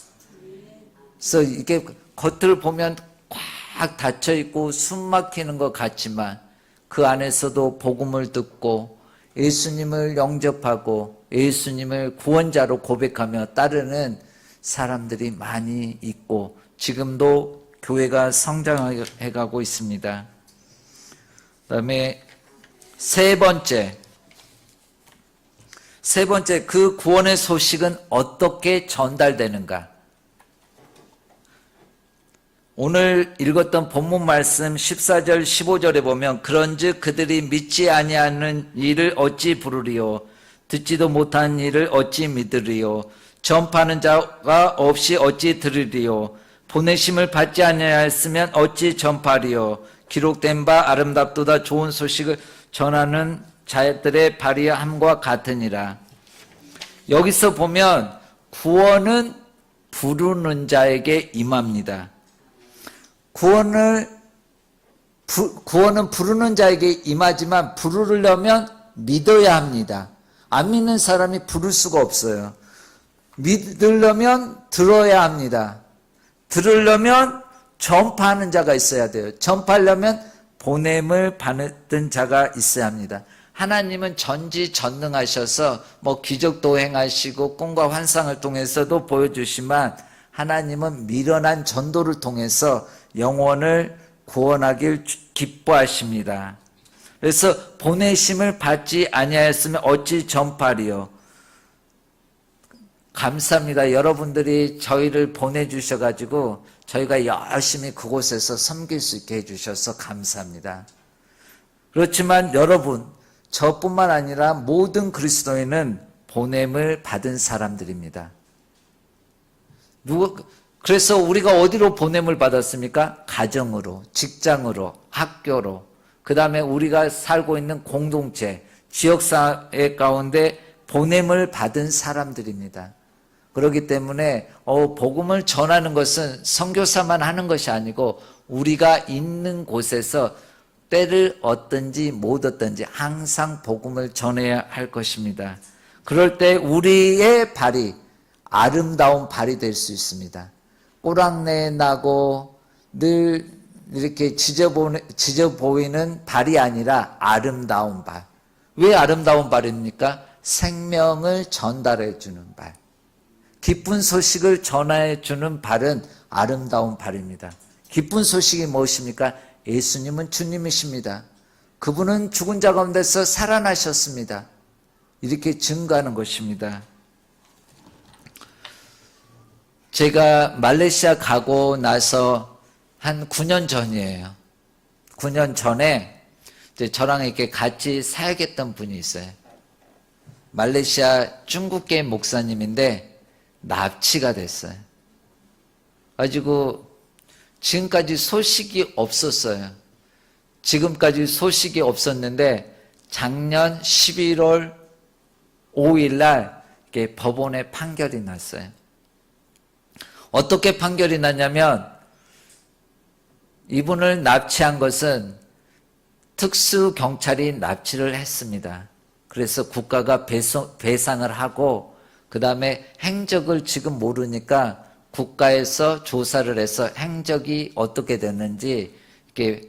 그래서 이게 겉을 보면 꽉 닫혀 있고 숨 막히는 것 같지만 그 안에서도 복음을 듣고 예수님을 영접하고 예수님을 구원자로 고백하며 따르는 사람들이 많이 있고 지금도 교회가 성장해 가고 있습니다. 그다음에 세 번째 그 구원의 소식은 어떻게 전달되는가? 오늘 읽었던 본문 말씀 14절 15절에 보면 그런즉 그들이 믿지 아니하는 일을 어찌 부르리요 듣지도 못한 일을 어찌 믿으리요 전파하는 자가 없이 어찌 들으리요 보내심을 받지 아니하였으면 어찌 전파하리요 기록된 바 아름답도다 좋은 소식을 전하는 자들의 발의함과 같으니라. 여기서 보면 구원은 부르는 자에게 임합니다. 구원은 부르는 자에게 임하지만 부르려면 믿어야 합니다. 안 믿는 사람이 부를 수가 없어요. 믿으려면 들어야 합니다. 들으려면 전파하는 자가 있어야 돼요. 전파하려면 보냄을 받는 자가 있어야 합니다. 하나님은 전지전능하셔서 기적도 행하시고 꿈과 환상을 통해서도 보여주시지만 하나님은 미련한 전도를 통해서 영혼을 구원하길 기뻐하십니다. 그래서 보내심을 받지 아니하였으면 어찌 전파리요. 감사합니다. 여러분들이 저희를 보내주셔가지고 저희가 열심히 그곳에서 섬길 수 있게 해주셔서 감사합니다. 그렇지만 여러분, 저뿐만 아니라 모든 그리스도인은 보냄을 받은 사람들입니다. 그래서 우리가 어디로 보냄을 받았습니까? 가정으로, 직장으로, 학교로, 그 다음에 우리가 살고 있는 공동체, 지역사회 가운데 보냄을 받은 사람들입니다. 그렇기 때문에 복음을 전하는 것은 선교사만 하는 것이 아니고 우리가 있는 곳에서 때를 얻든지 못 얻든지 항상 복음을 전해야 할 것입니다. 그럴 때 우리의 발이 아름다운 발이 될 수 있습니다. 꼬랑내 나고 늘 이렇게 지져 보이는 발이 아니라 아름다운 발. 왜 아름다운 발입니까? 생명을 전달해 주는 발. 기쁜 소식을 전해 주는 발은 아름다운 발입니다. 기쁜 소식이 무엇입니까? 예수님은 주님이십니다. 그분은 죽은 자 가운데서 살아나셨습니다. 이렇게 증거하는 것입니다. 제가 말레이시아 가고 나서 한 9년 전이에요. 9년 전에 이제 저랑 이렇게 같이 사역했던 분이 있어요. 말레이시아 중국계 목사님인데 납치가 됐어요. 가지고 지금까지 소식이 없었어요. 지금까지 소식이 없었는데 작년 11월 5일 날 이렇게 법원에 판결이 났어요. 어떻게 판결이 났냐면 이분을 납치한 것은 특수경찰이 납치를 했습니다. 그래서 국가가 배상을 하고 그 다음에 행적을 지금 모르니까 국가에서 조사를 해서 행적이 어떻게 됐는지 이렇게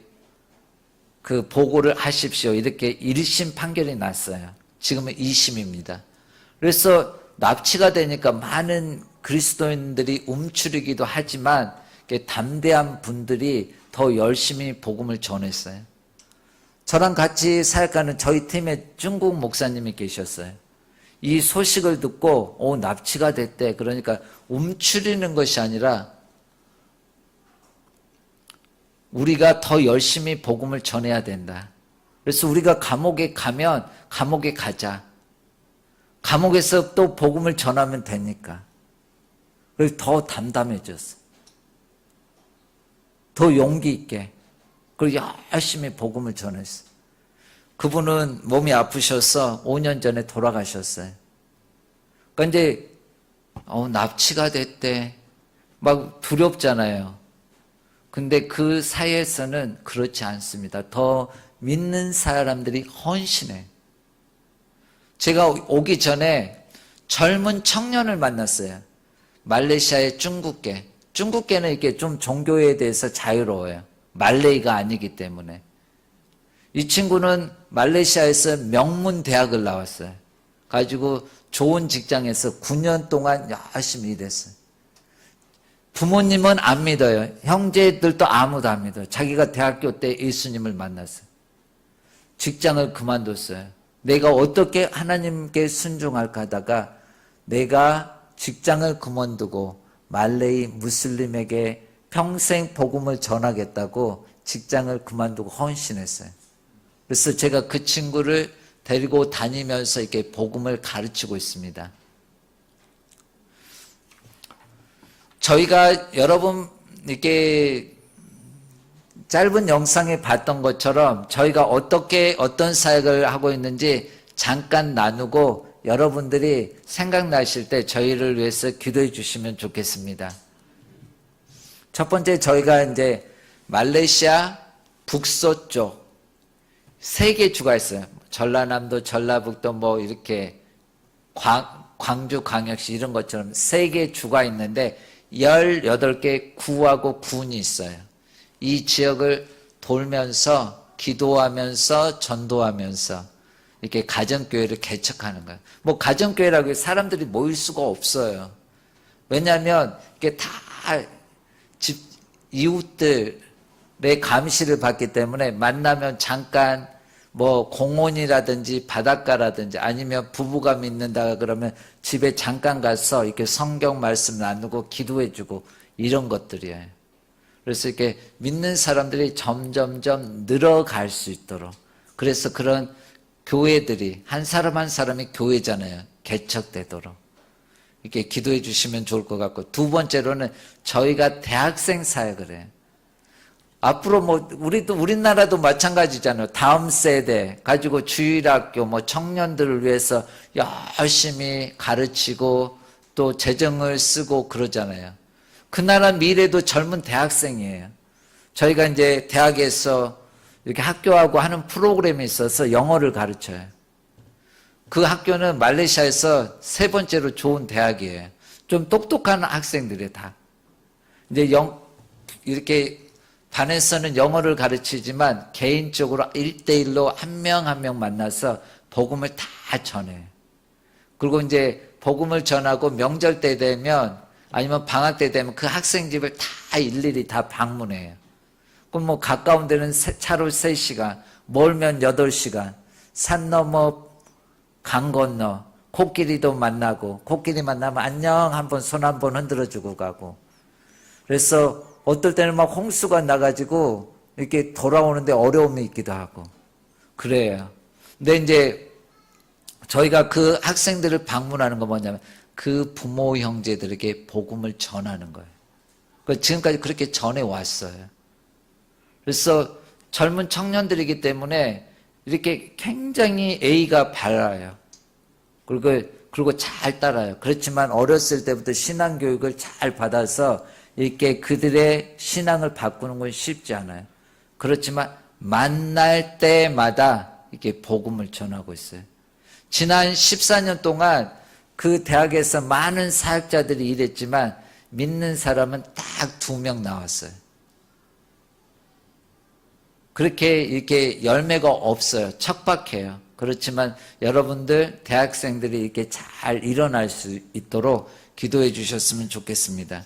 그 보고를 하십시오. 이렇게 1심 판결이 났어요. 지금은 2심입니다. 그래서 납치가 되니까 많은 그리스도인들이 움츠리기도 하지만 담대한 분들이 더 열심히 복음을 전했어요. 저랑 같이 사역하는 저희 팀에 중국 목사님이 계셨어요. 이 소식을 듣고 납치가 됐대. 그러니까 움츠리는 것이 아니라 우리가 더 열심히 복음을 전해야 된다. 그래서 우리가 감옥에 가면 감옥에 가자. 감옥에서 또 복음을 전하면 되니까. 그래서 더 담담해졌어. 더 용기 있게. 그리고 열심히 복음을 전했어. 그분은 몸이 아프셔서 5년 전에 돌아가셨어요. 그러니까 이제 납치가 됐대. 막 두렵잖아요. 근데 그 사이에서는 그렇지 않습니다. 더 믿는 사람들이 헌신해. 제가 오기 전에 젊은 청년을 만났어요. 말레이시아의 중국계. 중국계는 이렇게 좀 종교에 대해서 자유로워요. 말레이가 아니기 때문에. 이 친구는 말레이시아에서 명문 대학을 나왔어요. 가지고 좋은 직장에서 9년 동안 열심히 일했어요. 부모님은 안 믿어요. 형제들도 아무도 안 믿어요. 자기가 대학교 때 예수님을 만났어요. 직장을 그만뒀어요. 내가 어떻게 하나님께 순종할까 하다가 내가 직장을 그만두고 말레이 무슬림에게 평생 복음을 전하겠다고 직장을 그만두고 헌신했어요. 그래서 제가 그 친구를 데리고 다니면서 이렇게 복음을 가르치고 있습니다. 저희가 여러분 이렇게 짧은 영상에 봤던 것처럼 저희가 어떤 사역을 하고 있는지 잠깐 나누고 여러분들이 생각나실 때 저희를 위해서 기도해 주시면 좋겠습니다. 첫 번째 저희가 이제 말레이시아 북서쪽 3개 주가 있어요. 전라남도, 전라북도 뭐 이렇게 광주, 광역시 이런 것처럼 3개 주가 있는데 18개 구하고 군이 있어요. 이 지역을 돌면서 기도하면서 전도하면서 이렇게 가정교회를 개척하는 거예요. 뭐 가정교회라고 사람들이 모일 수가 없어요. 왜냐하면 이게 다 집 이웃들의 감시를 받기 때문에 만나면 잠깐 뭐 공원이라든지 바닷가라든지 아니면 부부가 믿는다 그러면 집에 잠깐 가서 이렇게 성경 말씀 나누고 기도해주고 이런 것들이에요. 그래서 이렇게 믿는 사람들이 점점점 늘어갈 수 있도록 그래서 그런 교회들이 한 사람 한 사람이 교회잖아요. 개척되도록 이렇게 기도해 주시면 좋을 것 같고 두 번째로는 저희가 대학생 사역을 해요. 앞으로 뭐 우리나라도 마찬가지잖아요. 다음 세대 가지고 주일학교 뭐 청년들을 위해서 열심히 가르치고 또 재정을 쓰고 그러잖아요. 그 나라 미래도 젊은 대학생이에요. 저희가 이제 대학에서 이렇게 학교하고 하는 프로그램이 있어서 영어를 가르쳐요. 그 학교는 말레이시아에서 3번째로 좋은 대학이에요. 좀 똑똑한 학생들이 다. 이제 이렇게 반에서는 영어를 가르치지만 개인적으로 1대1로 한 명 한 명 만나서 복음을 다 전해요. 그리고 이제 복음을 전하고 명절 때 되면 아니면 방학 때 되면 그 학생 집을 다 일일이 다 방문해요. 그럼 뭐 가까운 데는 차로 3시간, 멀면 8시간, 산 넘어 강 건너 코끼리도 만나고 코끼리 만나면 안녕 한번 손 한번 흔들어주고 가고 그래서 어떨 때는 막 홍수가 나가지고 이렇게 돌아오는데 어려움이 있기도 하고 그래요. 근데 이제 저희가 그 학생들을 방문하는 건 뭐냐면 그 부모 형제들에게 복음을 전하는 거예요. 지금까지 그렇게 전해왔어요. 그래서 젊은 청년들이기 때문에 이렇게 굉장히 A가 밝아요. 그리고 잘 따라요. 그렇지만 어렸을 때부터 신앙교육을 잘 받아서 이렇게 그들의 신앙을 바꾸는 건 쉽지 않아요. 그렇지만 만날 때마다 이렇게 복음을 전하고 있어요. 지난 14년 동안 그 대학에서 많은 사역자들이 일했지만 믿는 사람은 딱 2명 나왔어요. 그렇게 이렇게 열매가 없어요. 척박해요. 그렇지만 여러분들 대학생들이 이렇게 잘 일어날 수 있도록 기도해 주셨으면 좋겠습니다.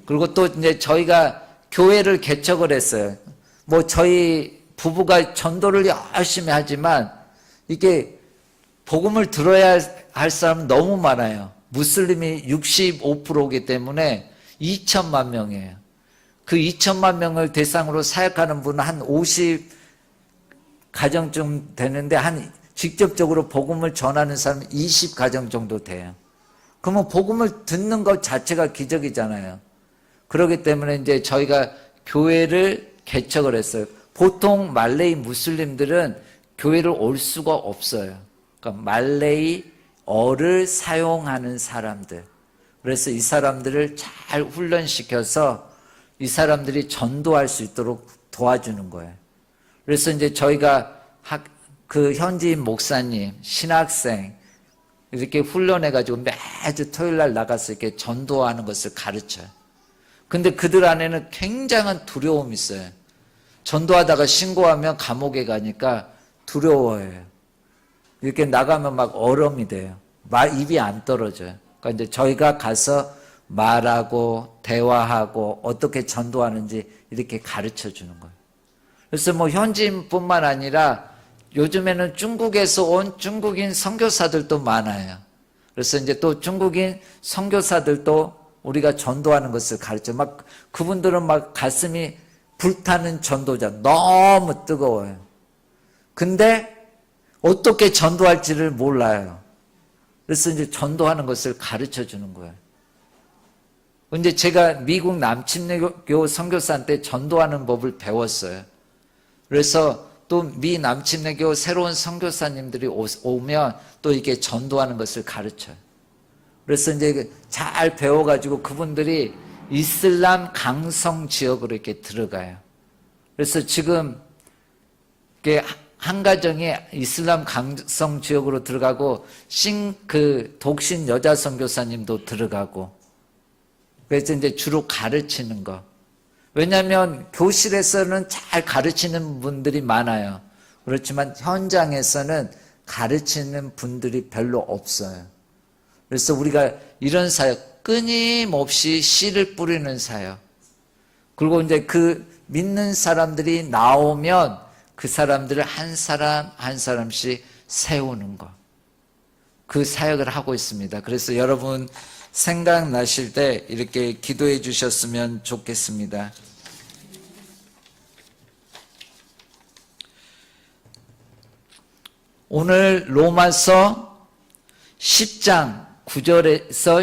그리고 또 이제 저희가 교회를 개척을 했어요. 뭐 저희 부부가 전도를 열심히 하지만 이게 복음을 들어야 할 사람은 너무 많아요. 무슬림이 65%이기 때문에 2천만 명이에요. 그 2천만 명을 대상으로 사역하는 분은 한 50가정쯤 되는데 한 직접적으로 복음을 전하는 사람은 20가정 정도 돼요. 그러면 복음을 듣는 것 자체가 기적이잖아요. 그렇기 때문에 이제 저희가 교회를 개척을 했어요. 보통 말레이 무슬림들은 교회를 올 수가 없어요. 그러니까 말레이어를 사용하는 사람들. 그래서 이 사람들을 잘 훈련시켜서 이 사람들이 전도할 수 있도록 도와주는 거예요. 그래서 이제 저희가 그 현지인 목사님, 신학생 이렇게 훈련해가지고 매주 토요일 날 나가서 이렇게 전도하는 것을 가르쳐요. 근데 그들 안에는 굉장한 두려움이 있어요. 전도하다가 신고하면 감옥에 가니까 두려워해요. 이렇게 나가면 막 얼음이 돼요. 입이 안 떨어져요. 그러니까 이제 저희가 가서 말하고 대화하고 어떻게 전도하는지 이렇게 가르쳐 주는 거예요. 그래서 뭐 현지인뿐만 아니라 요즘에는 중국에서 온 중국인 선교사들도 많아요. 그래서 이제 또 중국인 선교사들도 우리가 전도하는 것을 가르쳐. 막 그분들은 막 가슴이 불타는 전도자. 너무 뜨거워요. 근데 어떻게 전도할지를 몰라요. 그래서 이제 전도하는 것을 가르쳐 주는 거예요. 근데 제가 미국 남침내교 선교사한테 전도하는 법을 배웠어요. 그래서 또 미 남침내교 새로운 선교사님들이 오면 또 이렇게 전도하는 것을 가르쳐요. 그래서 이제 잘 배워가지고 그분들이 이슬람 강성 지역으로 이렇게 들어가요. 그래서 지금 한 가정이 이슬람 강성 지역으로 들어가고 독신 여자 선교사님도 들어가고. 그래서 이제 주로 가르치는 거. 왜냐하면 교실에서는 잘 가르치는 분들이 많아요. 그렇지만 현장에서는 가르치는 분들이 별로 없어요. 그래서 우리가 이런 사역, 끊임없이 씨를 뿌리는 사역. 그리고 이제 그 믿는 사람들이 나오면 그 사람들을 한 사람 한 사람씩 세우는 것. 그 사역을 하고 있습니다. 그래서 여러분 생각나실 때 이렇게 기도해 주셨으면 좋겠습니다. 오늘 로마서 10장 9절에서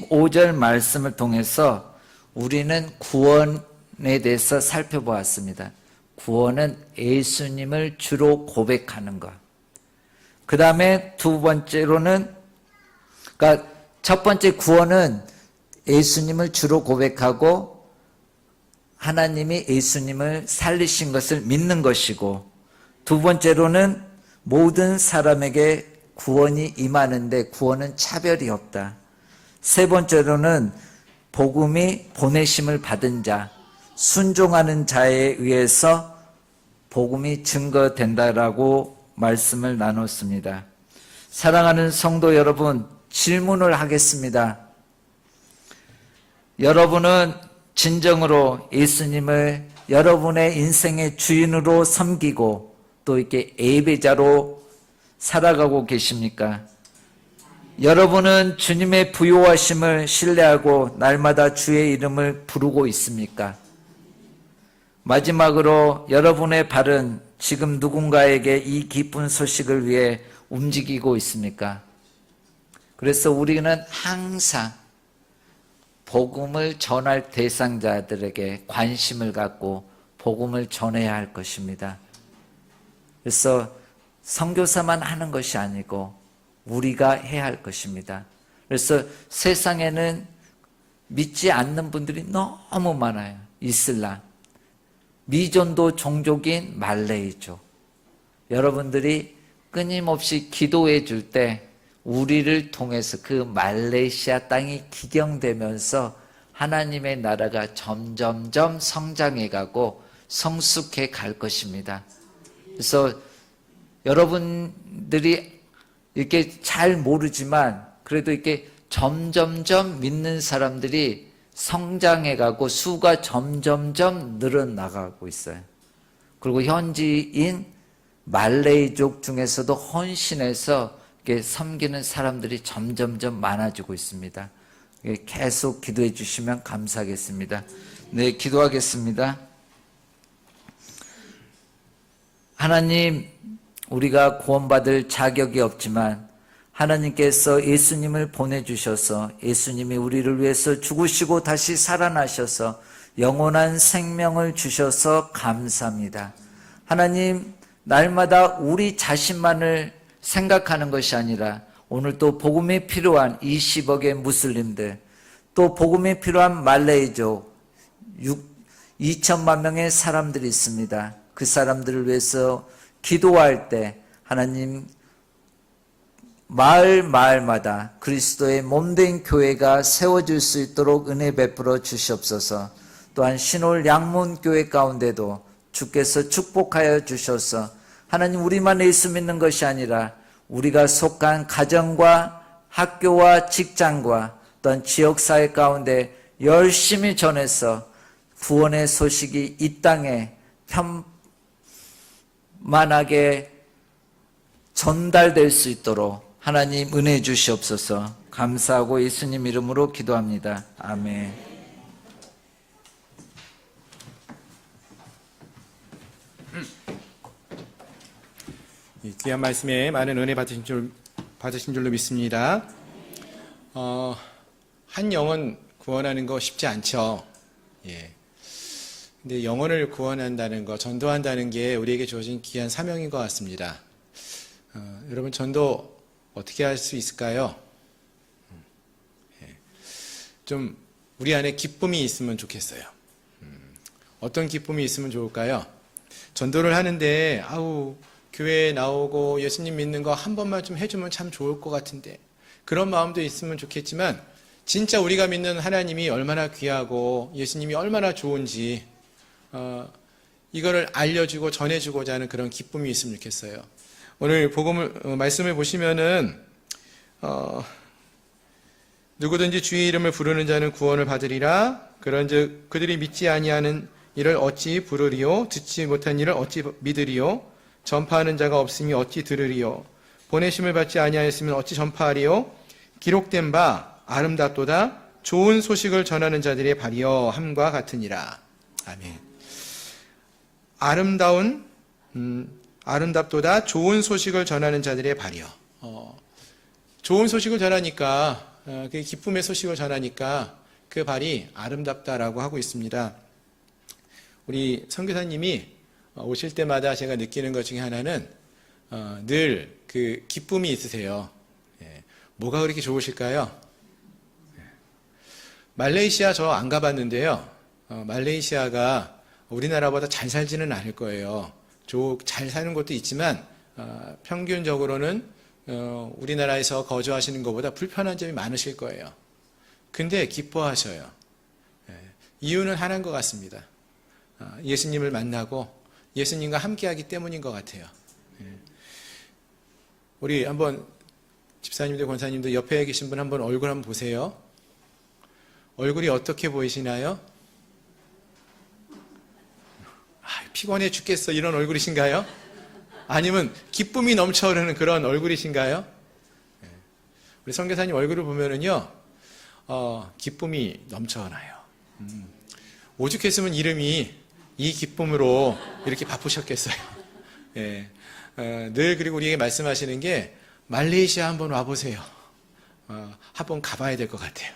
15절 말씀을 통해서 우리는 구원에 대해서 살펴보았습니다. 구원은 예수님을 주로 고백하는 것. 그 다음에 두 번째로는, 그러니까 첫 번째 구원은 예수님을 주로 고백하고 하나님이 예수님을 살리신 것을 믿는 것이고, 두 번째로는 모든 사람에게 구원이 임하는데 구원은 차별이 없다. 세 번째로는 복음이 보내심을 받은 자, 순종하는 자에 의해서 복음이 증거된다라고 말씀을 나눴습니다. 사랑하는 성도 여러분, 질문을 하겠습니다. 여러분은 진정으로 예수님을 여러분의 인생의 주인으로 섬기고 또 이렇게 예배자로 살아가고 계십니까? 여러분은 주님의 부요하심을 신뢰하고 날마다 주의 이름을 부르고 있습니까? 마지막으로 여러분의 발은 지금 누군가에게 이 기쁜 소식을 위해 움직이고 있습니까? 그래서 우리는 항상 복음을 전할 대상자들에게 관심을 갖고 복음을 전해야 할 것입니다. 그래서 선교사만 하는 것이 아니고 우리가 해야 할 것입니다. 그래서 세상에는 믿지 않는 분들이 너무 많아요. 이슬람, 미전도 종족인 말레이족. 여러분들이 끊임없이 기도해 줄 때 우리를 통해서 그 말레이시아 땅이 기경되면서 하나님의 나라가 점점점 성장해 가고 성숙해 갈 것입니다. 그래서 여러분들이 이렇게 잘 모르지만 그래도 이렇게 점점점 믿는 사람들이 성장해가고 수가 점점점 늘어나가고 있어요. 그리고 현지인 말레이족 중에서도 헌신해서 이렇게 섬기는 사람들이 점점점 많아지고 있습니다. 계속 기도해 주시면 감사하겠습니다. 네, 기도하겠습니다. 하나님, 우리가 구원받을 자격이 없지만 하나님께서 예수님을 보내주셔서 예수님이 우리를 위해서 죽으시고 다시 살아나셔서 영원한 생명을 주셔서 감사합니다. 하나님, 날마다 우리 자신만을 생각하는 것이 아니라 오늘 또 복음이 필요한 20억의 무슬림들, 또 복음이 필요한 말레이족 2천만 명의 사람들이 있습니다. 그 사람들을 위해서 기도할 때 하나님 마을마다 그리스도의 몸된 교회가 세워질 수 있도록 은혜 베풀어 주시옵소서. 또한 신올 양문교회 가운데도 주께서 축복하여 주셔서 하나님 우리만 예수 믿는 것이 아니라 우리가 속한 가정과 학교와 직장과 또한 지역사회 가운데 열심히 전해서 구원의 소식이 이 땅에 편만하게 전달될 수 있도록 하나님 은혜 주시옵소서. 감사하고 예수님 이름으로 기도합니다. 아멘. 이 귀한 말씀에 많은 은혜 받으신 줄로 믿습니다. 한 영혼 구원하는 거 쉽지 않죠. 예. 근데 영혼을 구원한다는 거, 전도한다는 게 우리에게 주어진 귀한 사명인 것 같습니다. 여러분, 전도 어떻게 할 수 있을까요? 예. 좀 우리 안에 기쁨이 있으면 좋겠어요. 어떤 기쁨이 있으면 좋을까요? 전도를 하는데 교회에 나오고 예수님 믿는 거 한 번만 좀 해주면 참 좋을 것 같은데, 그런 마음도 있으면 좋겠지만 진짜 우리가 믿는 하나님이 얼마나 귀하고 예수님이 얼마나 좋은지 이거를 알려주고 전해주고자 하는 그런 기쁨이 있으면 좋겠어요. 오늘 말씀을 보시면은 누구든지 주의 이름을 부르는 자는 구원을 받으리라. 그런즉 그들이 믿지 아니하는 이를 어찌 부르리요? 듣지 못한 이를 어찌 믿으리요? 전파하는 자가 없으니 어찌 들으리요? 보내심을 받지 아니하였으면 어찌 전파하리요? 기록된 바 아름답도다 좋은 소식을 전하는 자들의 발이여 함과 같으니라. 아멘. 아름답도다 좋은 소식을 전하는 자들의 발이여. 좋은 소식을 전하니까, 그 기쁨의 소식을 전하니까 그 발이 아름답다라고 하고 있습니다. 우리 선교사님이 오실 때마다 제가 느끼는 것 중에 하나는 늘 그 기쁨이 있으세요. 예. 뭐가 그렇게 좋으실까요? 말레이시아 저 안 가봤는데요. 말레이시아가 우리나라보다 잘 살지는 않을 거예요. 잘 사는 곳도 있지만 평균적으로는 우리나라에서 거주하시는 것보다 불편한 점이 많으실 거예요. 근데 기뻐하셔요. 이유는 하나인 것 같습니다. 예수님을 만나고 예수님과 함께하기 때문인 것 같아요. 우리 한번 집사님들, 권사님들 옆에 계신 분 한번 얼굴 한번 보세요. 얼굴이 어떻게 보이시나요? 피곤해 죽겠어 이런 얼굴이신가요? 아니면 기쁨이 넘쳐 흐르는 그런 얼굴이신가요? 우리 선교사님 얼굴을 보면은요, 기쁨이 넘쳐나요. 오죽했으면 이름이 이 기쁨으로 이렇게 바쁘셨겠어요. 예. 늘 그리고 우리에게 말씀하시는 게 말레이시아 한번 와보세요. 한번 가봐야 될 것 같아요.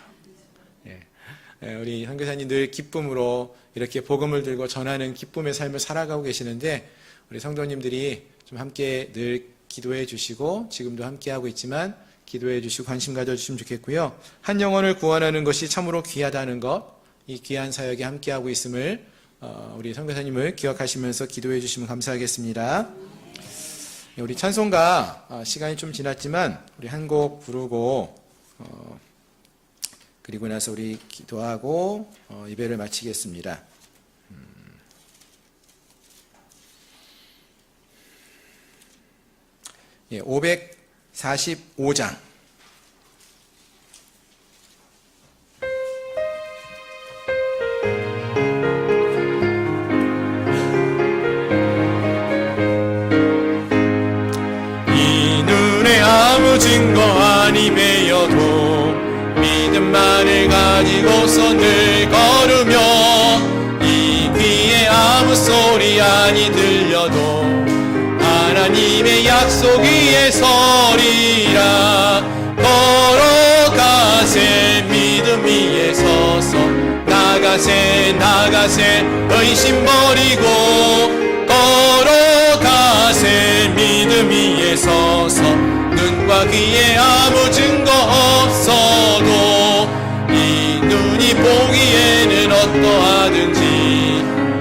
예. 우리 선교사님 늘 기쁨으로 이렇게 복음을 들고 전하는 기쁨의 삶을 살아가고 계시는데 우리 성도님들이 좀 함께 늘 기도해 주시고 지금도 함께 하고 있지만 기도해 주시고 관심 가져주시면 좋겠고요. 한 영혼을 구원하는 것이 참으로 귀하다는 것, 이 귀한 사역에 함께 하고 있음을 우리 선교사님을 기억하시면서 기도해 주시면 감사하겠습니다. 우리 찬송가 시간이 좀 지났지만 우리 한 곡 부르고 그리고 나서 우리 기도하고 예배를 마치겠습니다. 545장. 이 눈에 아무 증거 아니매여도 믿음만을 가지고서 늘 걸으며 이 귀에 아무 소리 아니 들려도 하나님의 약속 위에 서리라. 걸어가세 믿음 위에 서서 나가세 의심 버리고 걸어가세 믿음 위에 서서 눈과 귀에 아무 증거 없어도 이 눈이 보기에는 어떠하든지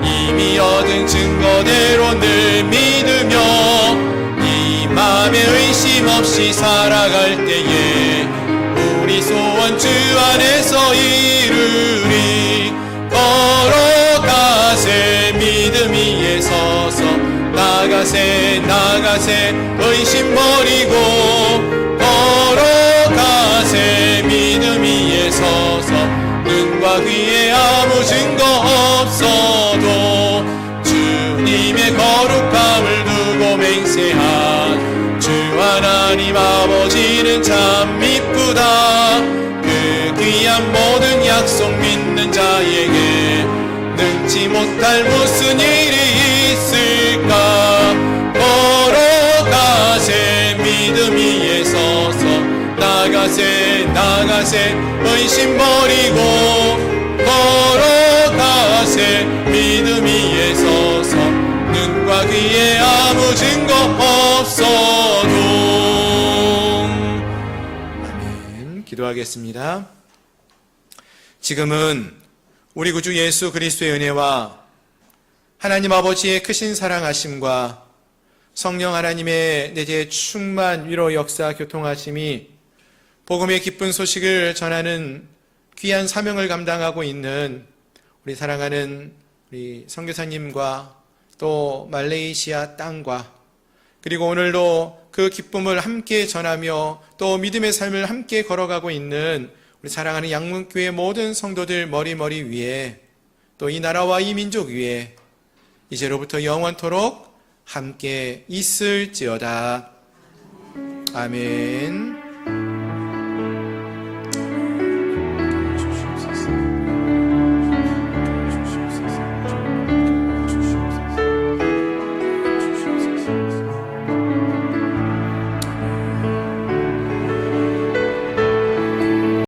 이미 얻은 증거대로 늘 믿으며 이 맘에 의심 없이 살아갈 때에 우리 소원 주 안에서 이루리. 걸어가세 믿음 위에 서서 나가세 의심 버리고 걸어가세 믿음 위에 서서 눈과 귀에 아무 증거 없어도 주님의 거룩함을 두고 맹세한 주 하나님 아버지는 참 미쁘다. 그 귀한 모든 약속 믿는 자에게 능치 못할 무슨 일이 있을까. 걸어가세 믿음 위에 서서 나가세 의심 버리고 걸어가세 믿음 위에 서서 눈과 귀에 아무 증거 없어도. 아멘. 기도하겠습니다. 지금은 우리 구주 예수 그리스도의 은혜와 하나님 아버지의 크신 사랑하심과 성령 하나님의 내재 충만 위로 역사 교통하심이 복음의 기쁜 소식을 전하는 귀한 사명을 감당하고 있는 우리 사랑하는 우리 선교사님과 또 말레이시아 땅과 그리고 오늘도 그 기쁨을 함께 전하며 또 믿음의 삶을 함께 걸어가고 있는 우리 사랑하는 양문교회 모든 성도들 머리 위에 또 이 나라와 이 민족 위에 이제로부터 영원토록 함께 있을지어다. 아멘.